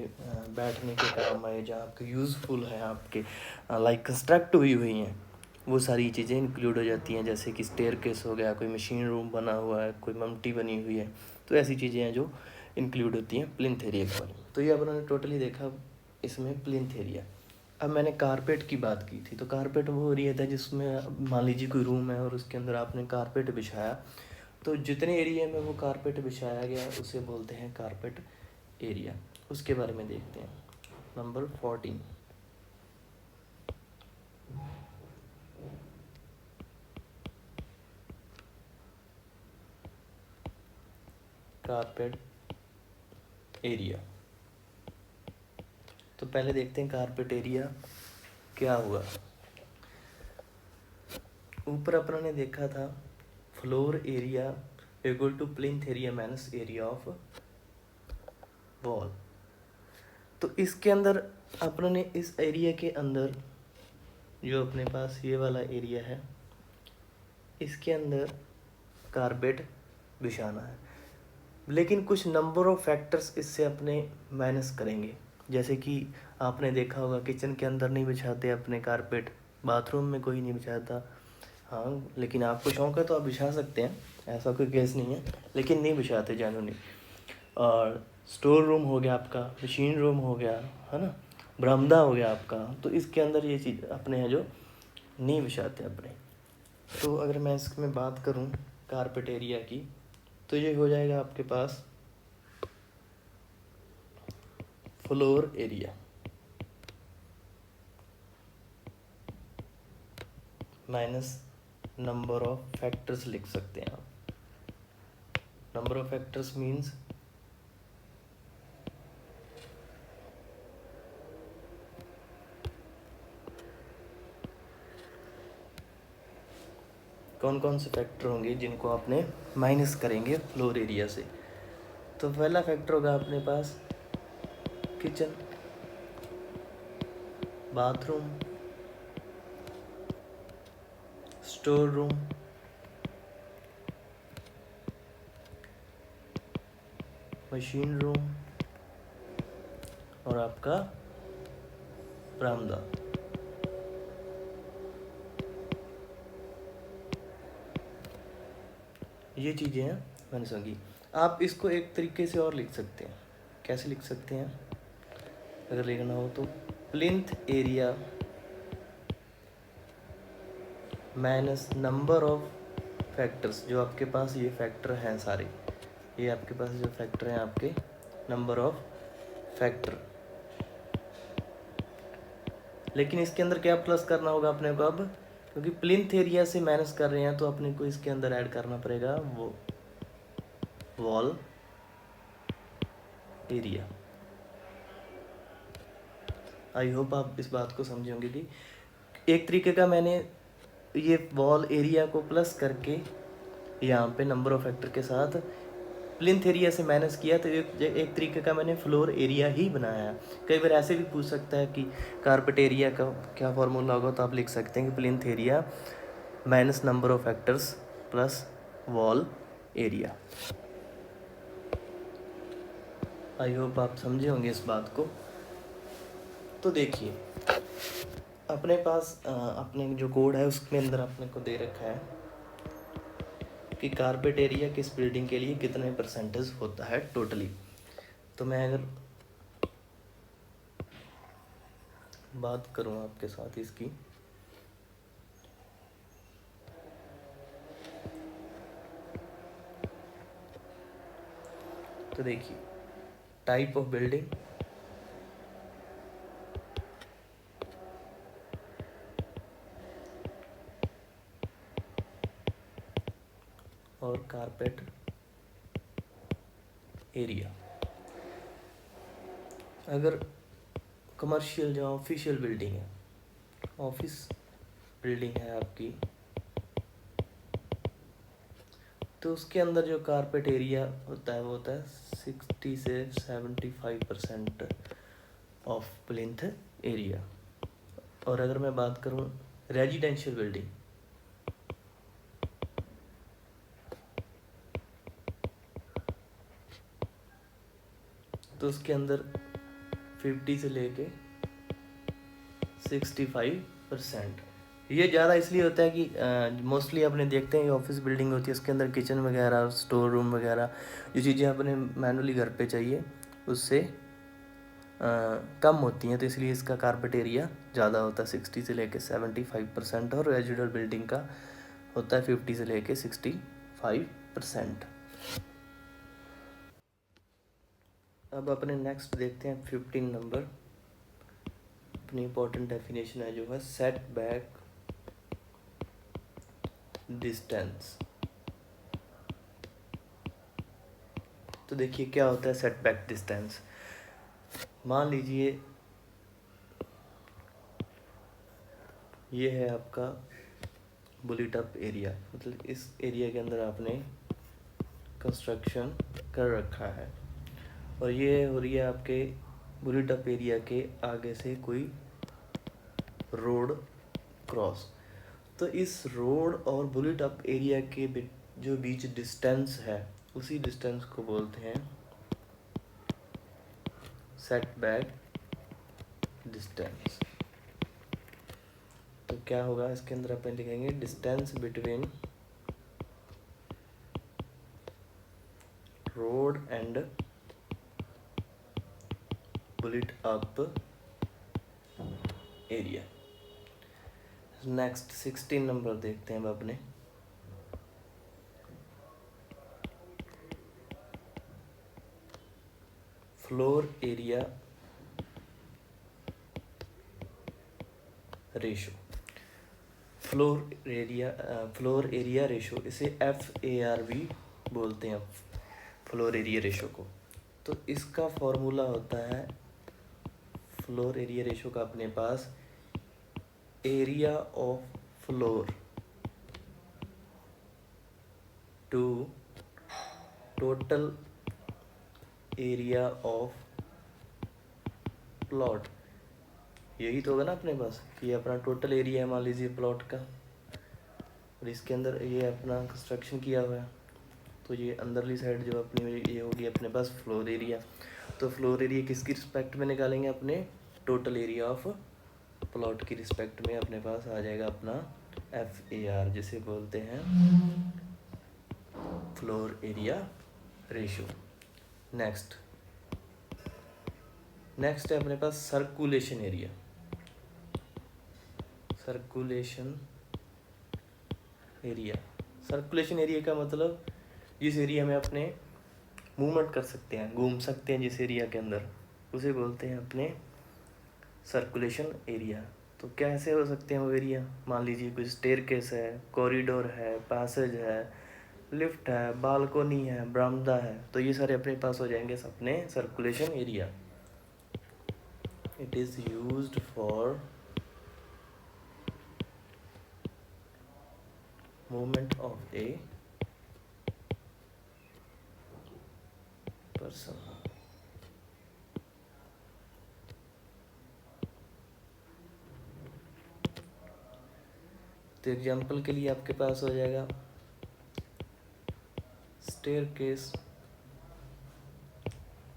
बैठने के काम आए, जहाँ आपके यूज़फुल है, आपके लाइक कंस्ट्रक्ट हुई हैं, वो सारी चीज़ें इंक्लूड हो जाती हैं। जैसे कि स्टेयरकेस हो गया, कोई मशीन रूम बना हुआ है, कोई मम्टी बनी हुई है, तो ऐसी चीज़ें हैं जो इंक्लूड होती हैं प्लिंथ एरिया के बारे में। तो ये अपने टोटली देखा इसमें प्लिंथ एरिया। अब मैंने कारपेट की बात की थी, तो कारपेट वो एरिया था जिसमें मान लीजिए कोई रूम है और उसके अंदर आपने कारपेट बिछाया, तो जितने एरिया में वो कारपेट बिछाया गया उसे बोलते हैं कारपेट एरिया। उसके बारे में देखते हैं। Number 14, carpet area. तो पहले देखते हैं कारपेट एरिया क्या हुआ। ऊपर अपन ने देखा था floor area equal to plinth area minus area of wall. तो इसके अंदर अपन ने इस एरिया के अंदर जो अपने पास ये वाला एरिया है, इसके अंदर कारपेट बिछाना है, लेकिन कुछ नंबर ऑफ फैक्टर्स इससे अपने माइनस करेंगे। जैसे कि आपने देखा होगा किचन के अंदर नहीं बिछाते अपने कारपेट, बाथरूम में कोई नहीं बिछाता। हाँ, लेकिन आपको शौक है तो आप बिछा सकते हैं, ऐसा कोई केस नहीं है, लेकिन नहीं बिछाते जनरली। और स्टोर रूम हो गया आपका, मशीन रूम हो गया, है ना, बरामदा हो गया आपका, तो इसके अंदर ये चीज़ अपने हैं जो नहीं बिछाते अपने। तो अगर मैं इसमें बात करूं कारपेट एरिया की, तो ये हो जाएगा आपके पास floor area minus number of factors लिख सकते हैं आप। नंबर ऑफ फैक्टर्स मीन्स कौन कौन से फैक्टर होंगे जिनको आपने माइनस करेंगे फ्लोर एरिया से। तो पहला फैक्टर होगा अपने पास kitchen, bathroom, store room, machine room और आपका बरामदा। ये चीज़ें हैं मैंने समझी। आप इसको एक तरीके से और लिख सकते हैं। कैसे लिख सकते हैं अगर लिखना हो तो? Plinth area minus number of factors, जो आपके पास ये फैक्टर हैं सारे, ये आपके पास जो फैक्टर हैं आपके नंबर ऑफ फैक्टर, लेकिन इसके अंदर क्या प्लस करना होगा अपने को अब, क्योंकि प्लिंथ एरिया से माइनस कर रहे हैं तो अपने को इसके अंदर ऐड करना पड़ेगा वो वॉल एरिया। आई होप आप इस बात को समझे होंगे कि एक तरीके का मैंने ये वॉल एरिया को प्लस करके यहाँ पे नंबर ऑफ फैक्टर के साथ प्लिंथ एरिया से माइनस किया, तो एक तरीके का मैंने फ्लोर एरिया ही बनाया है। कई बार ऐसे भी पूछ सकता है कि कारपेट एरिया का क्या फॉर्मूला होगा, तो आप लिख सकते हैं कि plinth area minus number of factors plus wall area. I hope आप समझे होंगे इस बात को। तो देखिए अपने पास अपने जो कोड है उसके अंदर अपने को दे रखा है कि कारपेट एरिया किस बिल्डिंग के लिए कितने परसेंटेज होता है टोटली। तो मैं अगर बात करूं आपके साथ इसकी, तो देखिए टाइप ऑफ बिल्डिंग, और कारपेट एरिया। अगर कमर्शियल जो ऑफिशियल बिल्डिंग है, ऑफिस बिल्डिंग है आपकी, तो उसके अंदर जो कारपेट एरिया होता है वो होता है 60 से 75% ऑफ प्लिंथ एरिया। और अगर मैं बात करूं रेजिडेंशियल बिल्डिंग, तो उसके अंदर 50 से लेके 65%। ये ज़्यादा इसलिए होता है कि मोस्टली अपने देखते हैं कि ऑफिस बिल्डिंग होती है, उसके अंदर किचन वगैरह, स्टोर रूम वगैरह, जो चीज़ें अपने मैनुअली घर पे चाहिए उससे कम होती हैं, तो इसलिए इसका कारपेट एरिया ज़्यादा होता है 60 से लेके 75%, और रेजिडेंशियल बिल्डिंग का होता है 50 से लेके 65%। अब अपने नेक्स्ट देखते हैं 15 नंबर। अपनी इंपॉर्टेंट डेफिनेशन है जो है सेट बैक डिस्टेंस। तो देखिए क्या होता है सेट बैक डिस्टेंस। मान लीजिए ये है आपका बुलेट अप एरिया, मतलब इस एरिया के अंदर आपने कंस्ट्रक्शन कर रखा है, और ये हो रही है आपके बुलेट अप एरिया के आगे से कोई रोड क्रॉस। तो इस रोड और बुलेट अप एरिया के जो बीच डिस्टेंस है, उसी डिस्टेंस को बोलते हैं सेटबैक डिस्टेंस। तो क्या होगा इसके अंदर अपन लिखेंगे distance between road and bullet up area. Next 16 number देखते हैं अपने। Floor area ratio. Floor area ratio, इसे FAR भी बोलते हैं फ्लोर एरिया रेशो को। तो इसका फॉर्मूला होता है फ्लोर एरिया रेशो का अपने पास area of floor to total area of plot, यही तो होगा ना अपने पास कि ये अपना टोटल एरिया है मान लीजिए प्लॉट का, और इसके अंदर ये अपना कंस्ट्रक्शन किया हुआ है, तो ये अंदरली साइड जो अपनी ये होगी अपने पास फ्लोर एरिया। तो फ्लोर एरिया किसकी रिस्पेक्ट में निकालेंगे, अपने टोटल एरिया ऑफ प्लॉट की रिस्पेक्ट में अपने पास आ जाएगा अपना FAR, जिसे बोलते हैं फ्लोर एरिया रेशो। नेक्स्ट है अपने पास सर्कुलेशन एरिया। सर्कुलेशन एरिया का मतलब जिस एरिया में अपने मूवमेंट कर सकते हैं, घूम सकते हैं, जिस एरिया के अंदर, उसे बोलते हैं अपने सर्कुलेशन एरिया। तो कैसे हो सकते हैं वो एरिया, मान लीजिए कोई स्टेयरकेस है, कॉरिडोर है, पैसेज है, लिफ्ट है, बालकोनी है, बरामदा है, तो ये सारे अपने पास हो जाएंगे अपने circulation area. It is used for movement of a person. तो एग्जाम्पल के लिए आपके पास हो जाएगा स्टेयरकेस,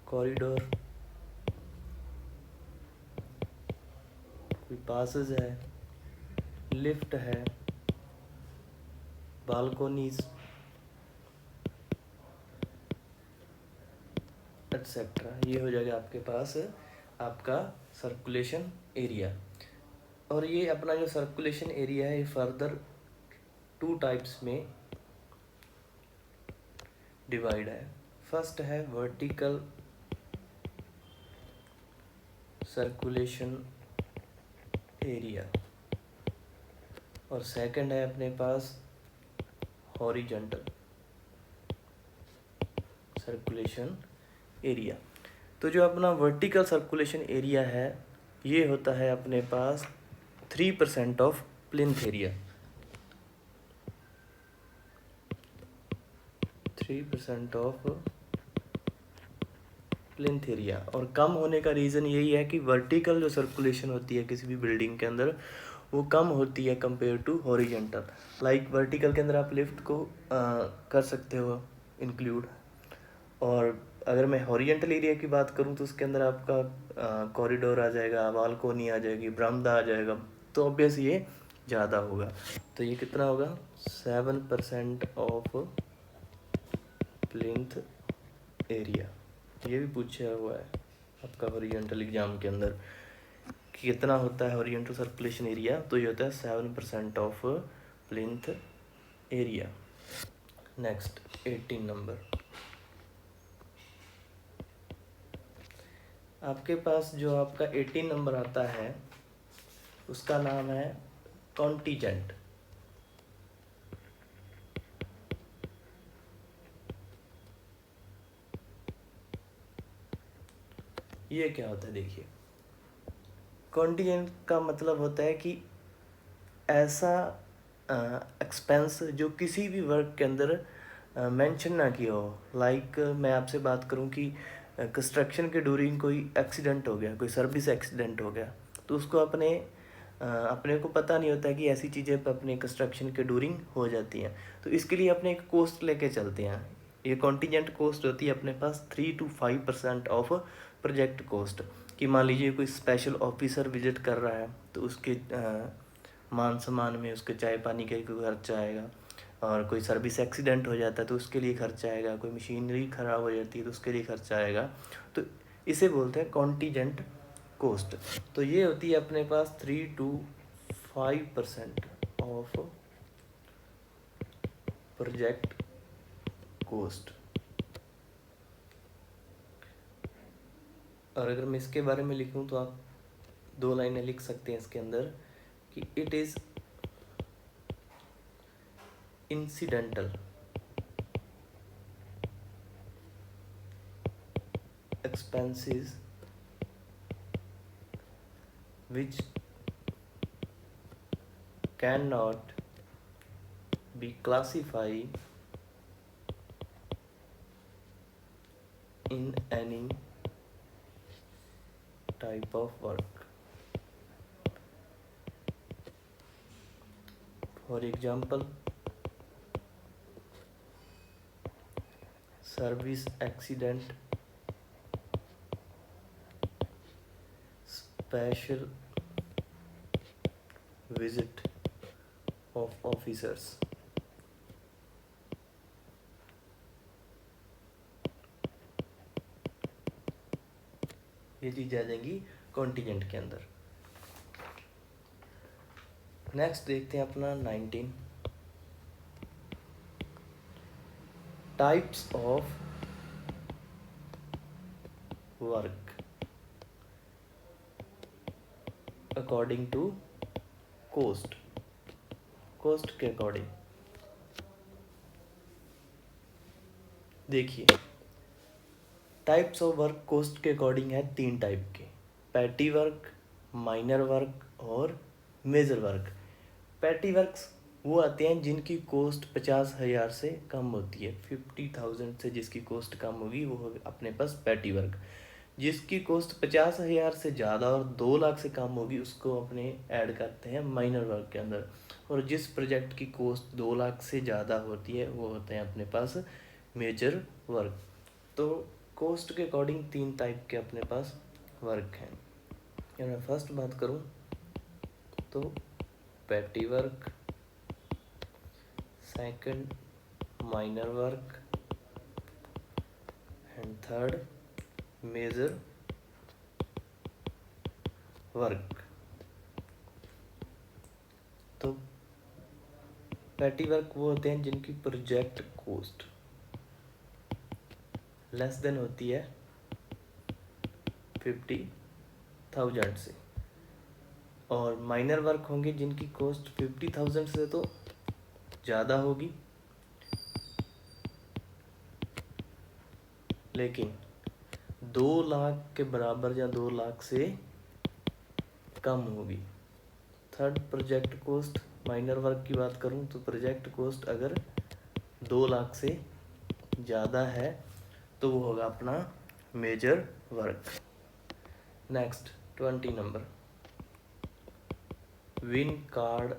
कॉरिडोर, कोई पासेज है, लिफ्ट है, बालकोनीज एटसेट्रा, ये हो जाएगा आपके पास आपका सर्कुलेशन एरिया। और ये अपना जो सर्कुलेशन एरिया है ये फर्दर 2 टाइप्स में डिवाइड है। फर्स्ट है वर्टिकल सर्कुलेशन एरिया, और सेकंड है अपने पास हॉरिजॉन्टल सर्कुलेशन एरिया। तो जो अपना वर्टिकल सर्कुलेशन एरिया है ये होता है अपने पास 3% of plinth area. 3% of plinth area. और कम होने का रीज़न यही है कि वर्टिकल जो सर्कुलेशन होती है किसी भी बिल्डिंग के अंदर वो कम होती है compare to horizontal. Like vertical के अंदर आप लिफ्ट को कर सकते हो इंक्लूड, और अगर मैं हॉरिजॉन्टल एरिया की बात करूं तो उसके अंदर आपका कॉरिडोर आ जाएगा, बालकोनी आ जाएगी, बरामदा आ जाएगा, तो ऑब्वियस ये ज़्यादा होगा। तो ये कितना होगा 7% ऑफ प्लिंथ एरिया। ये भी पूछा हुआ है आपका हॉरिजॉन्टल एग्जाम के अंदर कि कितना होता है हॉरिजॉन्टल सर्कुलेशन एरिया, तो ये होता है 7% of plinth area. Next 18 number, आपके पास जो आपका 18 नंबर आता है उसका नाम है कॉन्टीजेंट। ये क्या होता है देखिए, कॉन्टीजेंट का मतलब होता है कि ऐसा एक्सपेंस जो किसी भी वर्क के अंदर मेंशन ना किया हो। लाइक मैं आपसे बात करूं कि कंस्ट्रक्शन के ड्यूरिंग कोई एक्सीडेंट हो गया, कोई सर्विस एक्सीडेंट हो गया, तो उसको अपने को पता नहीं होता है कि ऐसी चीज़ें अपने कंस्ट्रक्शन के ड्यूरिंग हो जाती हैं, तो इसके लिए अपने एक कोस्ट लेके चलते हैं। ये कॉन्टीजेंट कोस्ट होती है अपने पास 3 to 5% ऑफ प्रोजेक्ट कोस्ट। कि मान लीजिए कोई स्पेशल ऑफिसर विजिट कर रहा है तो उसके मान सम्मान में उसके चाय पानी का कोई खर्चा आएगा, और कोई सर्विस एक्सीडेंट हो जाता है तो उसके लिए खर्चा आएगा, कोई मशीनरी ख़राब हो जाती है तो उसके लिए खर्चा आएगा, तो इसे बोलते हैं कॉन्टीजेंट कोस्ट। तो ये होती है अपने पास 3 to 5% ऑफ प्रोजेक्ट कोस्ट। और अगर मैं इसके बारे में लिखूं तो आप 2 लाइनें लिख सकते हैं इसके अंदर कि it is incidental expenses which cannot be classified in any type of work. For example, service accident, special visit of officers. ये चीज़ आ जाएंगी कॉन्टिजेंट के अंदर। नेक्स्ट देखते हैं अपना 19 types of work according to cost, cost के अकॉर्डिंग। देखिए types of work cost के अकॉर्डिंग है 3 टाइप के, पैटी वर्क, माइनर वर्क और मेजर वर्क। पैटी वर्क्स वो आते हैं जिनकी कोस्ट 50,000 से कम होती है, 50,000 से जिसकी कोस्ट कम होगी वो अपने पास पैटी वर्क। जिसकी कोस्ट 50,000 से ज़्यादा और 2 लाख से कम होगी उसको अपने ऐड करते हैं माइनर वर्क के अंदर। और जिस प्रोजेक्ट की कोस्ट 2 लाख से ज़्यादा होती है वो होते हैं अपने पास मेजर वर्क। तो कोस्ट के अकॉर्डिंग 3 टाइप के अपने पास वर्क हैं। अगर मैं फर्स्ट बात करूं तो petty work, second minor work and third major work. तो पैटी वर्क वो होते हैं जिनकी प्रोजेक्ट कोस्ट लेस देन होती है 50,000 से, और माइनर वर्क होंगे जिनकी कोस्ट 50,000 से तो ज़्यादा होगी लेकिन 2 लाख के बराबर या 2 लाख से कम होगी। Third project cost, minor work की बात करूं तो प्रोजेक्ट कोस्ट अगर 2 लाख से ज़्यादा है तो वो होगा अपना major work. Next 20 number win card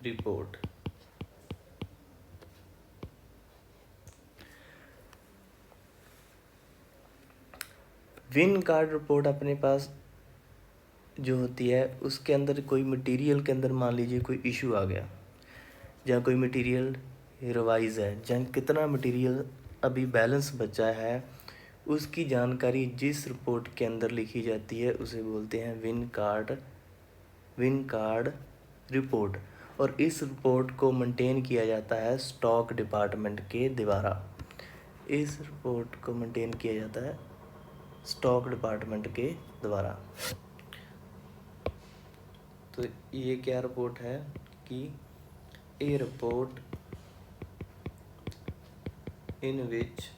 report. Win card report अपने पास जो होती है उसके अंदर कोई मटेरियल के अंदर मान लीजिए कोई इशू आ गया, जहाँ कोई मटेरियल रिवाइज है, जहाँ कितना मटेरियल अभी बैलेंस बचा है, उसकी जानकारी जिस रिपोर्ट के अंदर लिखी जाती है उसे बोलते हैं विन कार्ड रिपोर्ट। और इस रिपोर्ट को मेंटेन किया जाता है स्टॉक डिपार्टमेंट के द्वारा। इस रिपोर्ट को मेंटेन किया जाता है स्टॉक डिपार्टमेंट के द्वारा। तो ये क्या रिपोर्ट है कि ए रिपोर्ट इन विच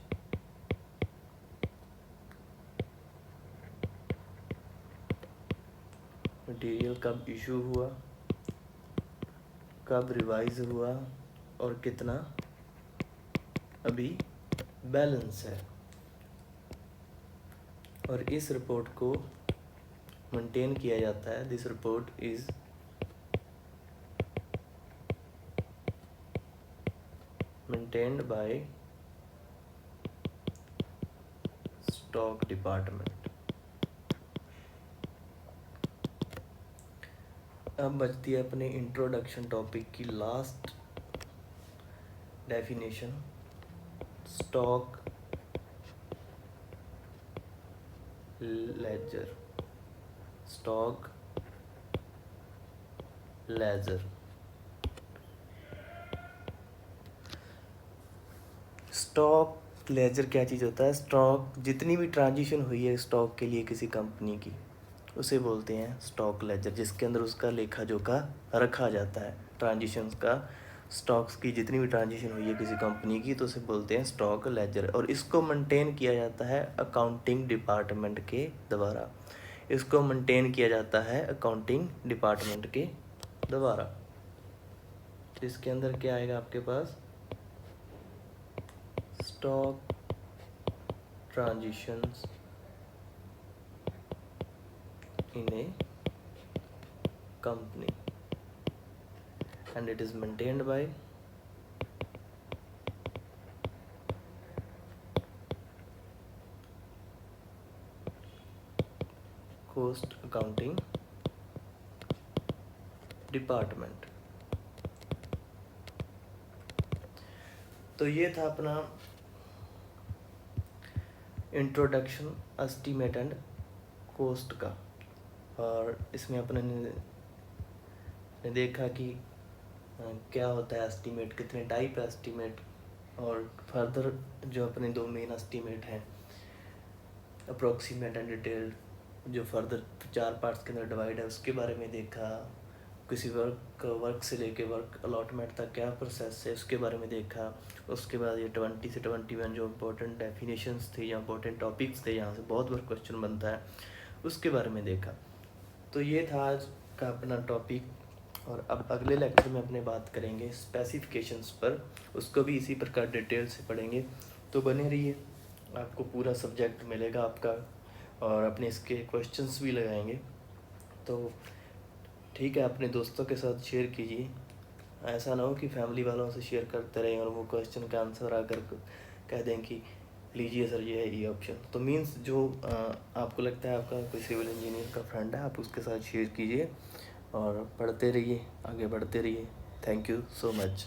मटेरियल कब इशू हुआ, कब रिवाइज हुआ और कितना अभी बैलेंस है। और इस रिपोर्ट को मेंटेन किया जाता है, this report is maintained by stock department. अब बचती है अपने इंट्रोडक्शन टॉपिक की last definition, stock ledger. Stock ledger, stock ledger क्या चीज़ होता है? स्टॉक जितनी भी ट्रांजिशन हुई है स्टॉक के लिए किसी कंपनी की उसे बोलते हैं स्टॉक लेजर, जिसके अंदर उसका लेखा जोखा रखा जाता है। ट्रांजिशंस का, स्टॉक्स की जितनी भी ट्रांजिशन हुई है किसी कंपनी की तो उसे बोलते हैं स्टॉक लेजर। और इसको मेंटेन किया जाता है अकाउंटिंग डिपार्टमेंट के द्वारा। इसको मेंटेन किया जाता है अकाउंटिंग डिपार्टमेंट के द्वारा। इसके अंदर क्या आएगा आपके पास? Stock transitions in a company and it is maintained by cost accounting department. तो ये था अपना इंट्रोडक्शन एस्टीमेट एंड कोस्ट का, और इसमें अपने ने देखा कि क्या होता है एस्टीमेट, कितने टाइप है एस्टीमेट, और फर्दर जो अपने दो मेन एस्टीमेट हैं अप्रोक्सीमेट एंड डिटेल्ड, जो फर्दर 4 पार्ट्स के अंदर डिवाइड है, उसके बारे में देखा। किसी वर्क से लेके वर्क अलॉटमेंट तक क्या प्रोसेस है उसके बारे में देखा। उसके बाद ये 20 से 21 जो इम्पोर्टेंट डेफिनेशंस थे या इम्पोर्टेंट टॉपिक्स थे, यहाँ से बहुत बार क्वेश्चन बनता है, उसके बारे में देखा। तो ये था आज का अपना टॉपिक, और अब अगले लेक्चर में अपने बात करेंगे स्पेसिफिकेशंस पर, उसको भी इसी प्रकार डिटेल से पढ़ेंगे। तो बने रहिए, आपको पूरा सब्जेक्ट मिलेगा आपका, और अपने इसके क्वेश्चंस भी लगाएंगे। तो ठीक है, अपने दोस्तों के साथ शेयर कीजिए, ऐसा ना हो कि फैमिली वालों से शेयर करते रहें और वो क्वेश्चन का आंसर आकर कह दें कि लीजिए सर ये है ये ऑप्शन। तो मीन्स जो आपको लगता है आपका कोई सिविल इंजीनियर का फ्रेंड है, आप उसके साथ शेयर कीजिए और पढ़ते रहिए, आगे बढ़ते रहिए। Thank you so much.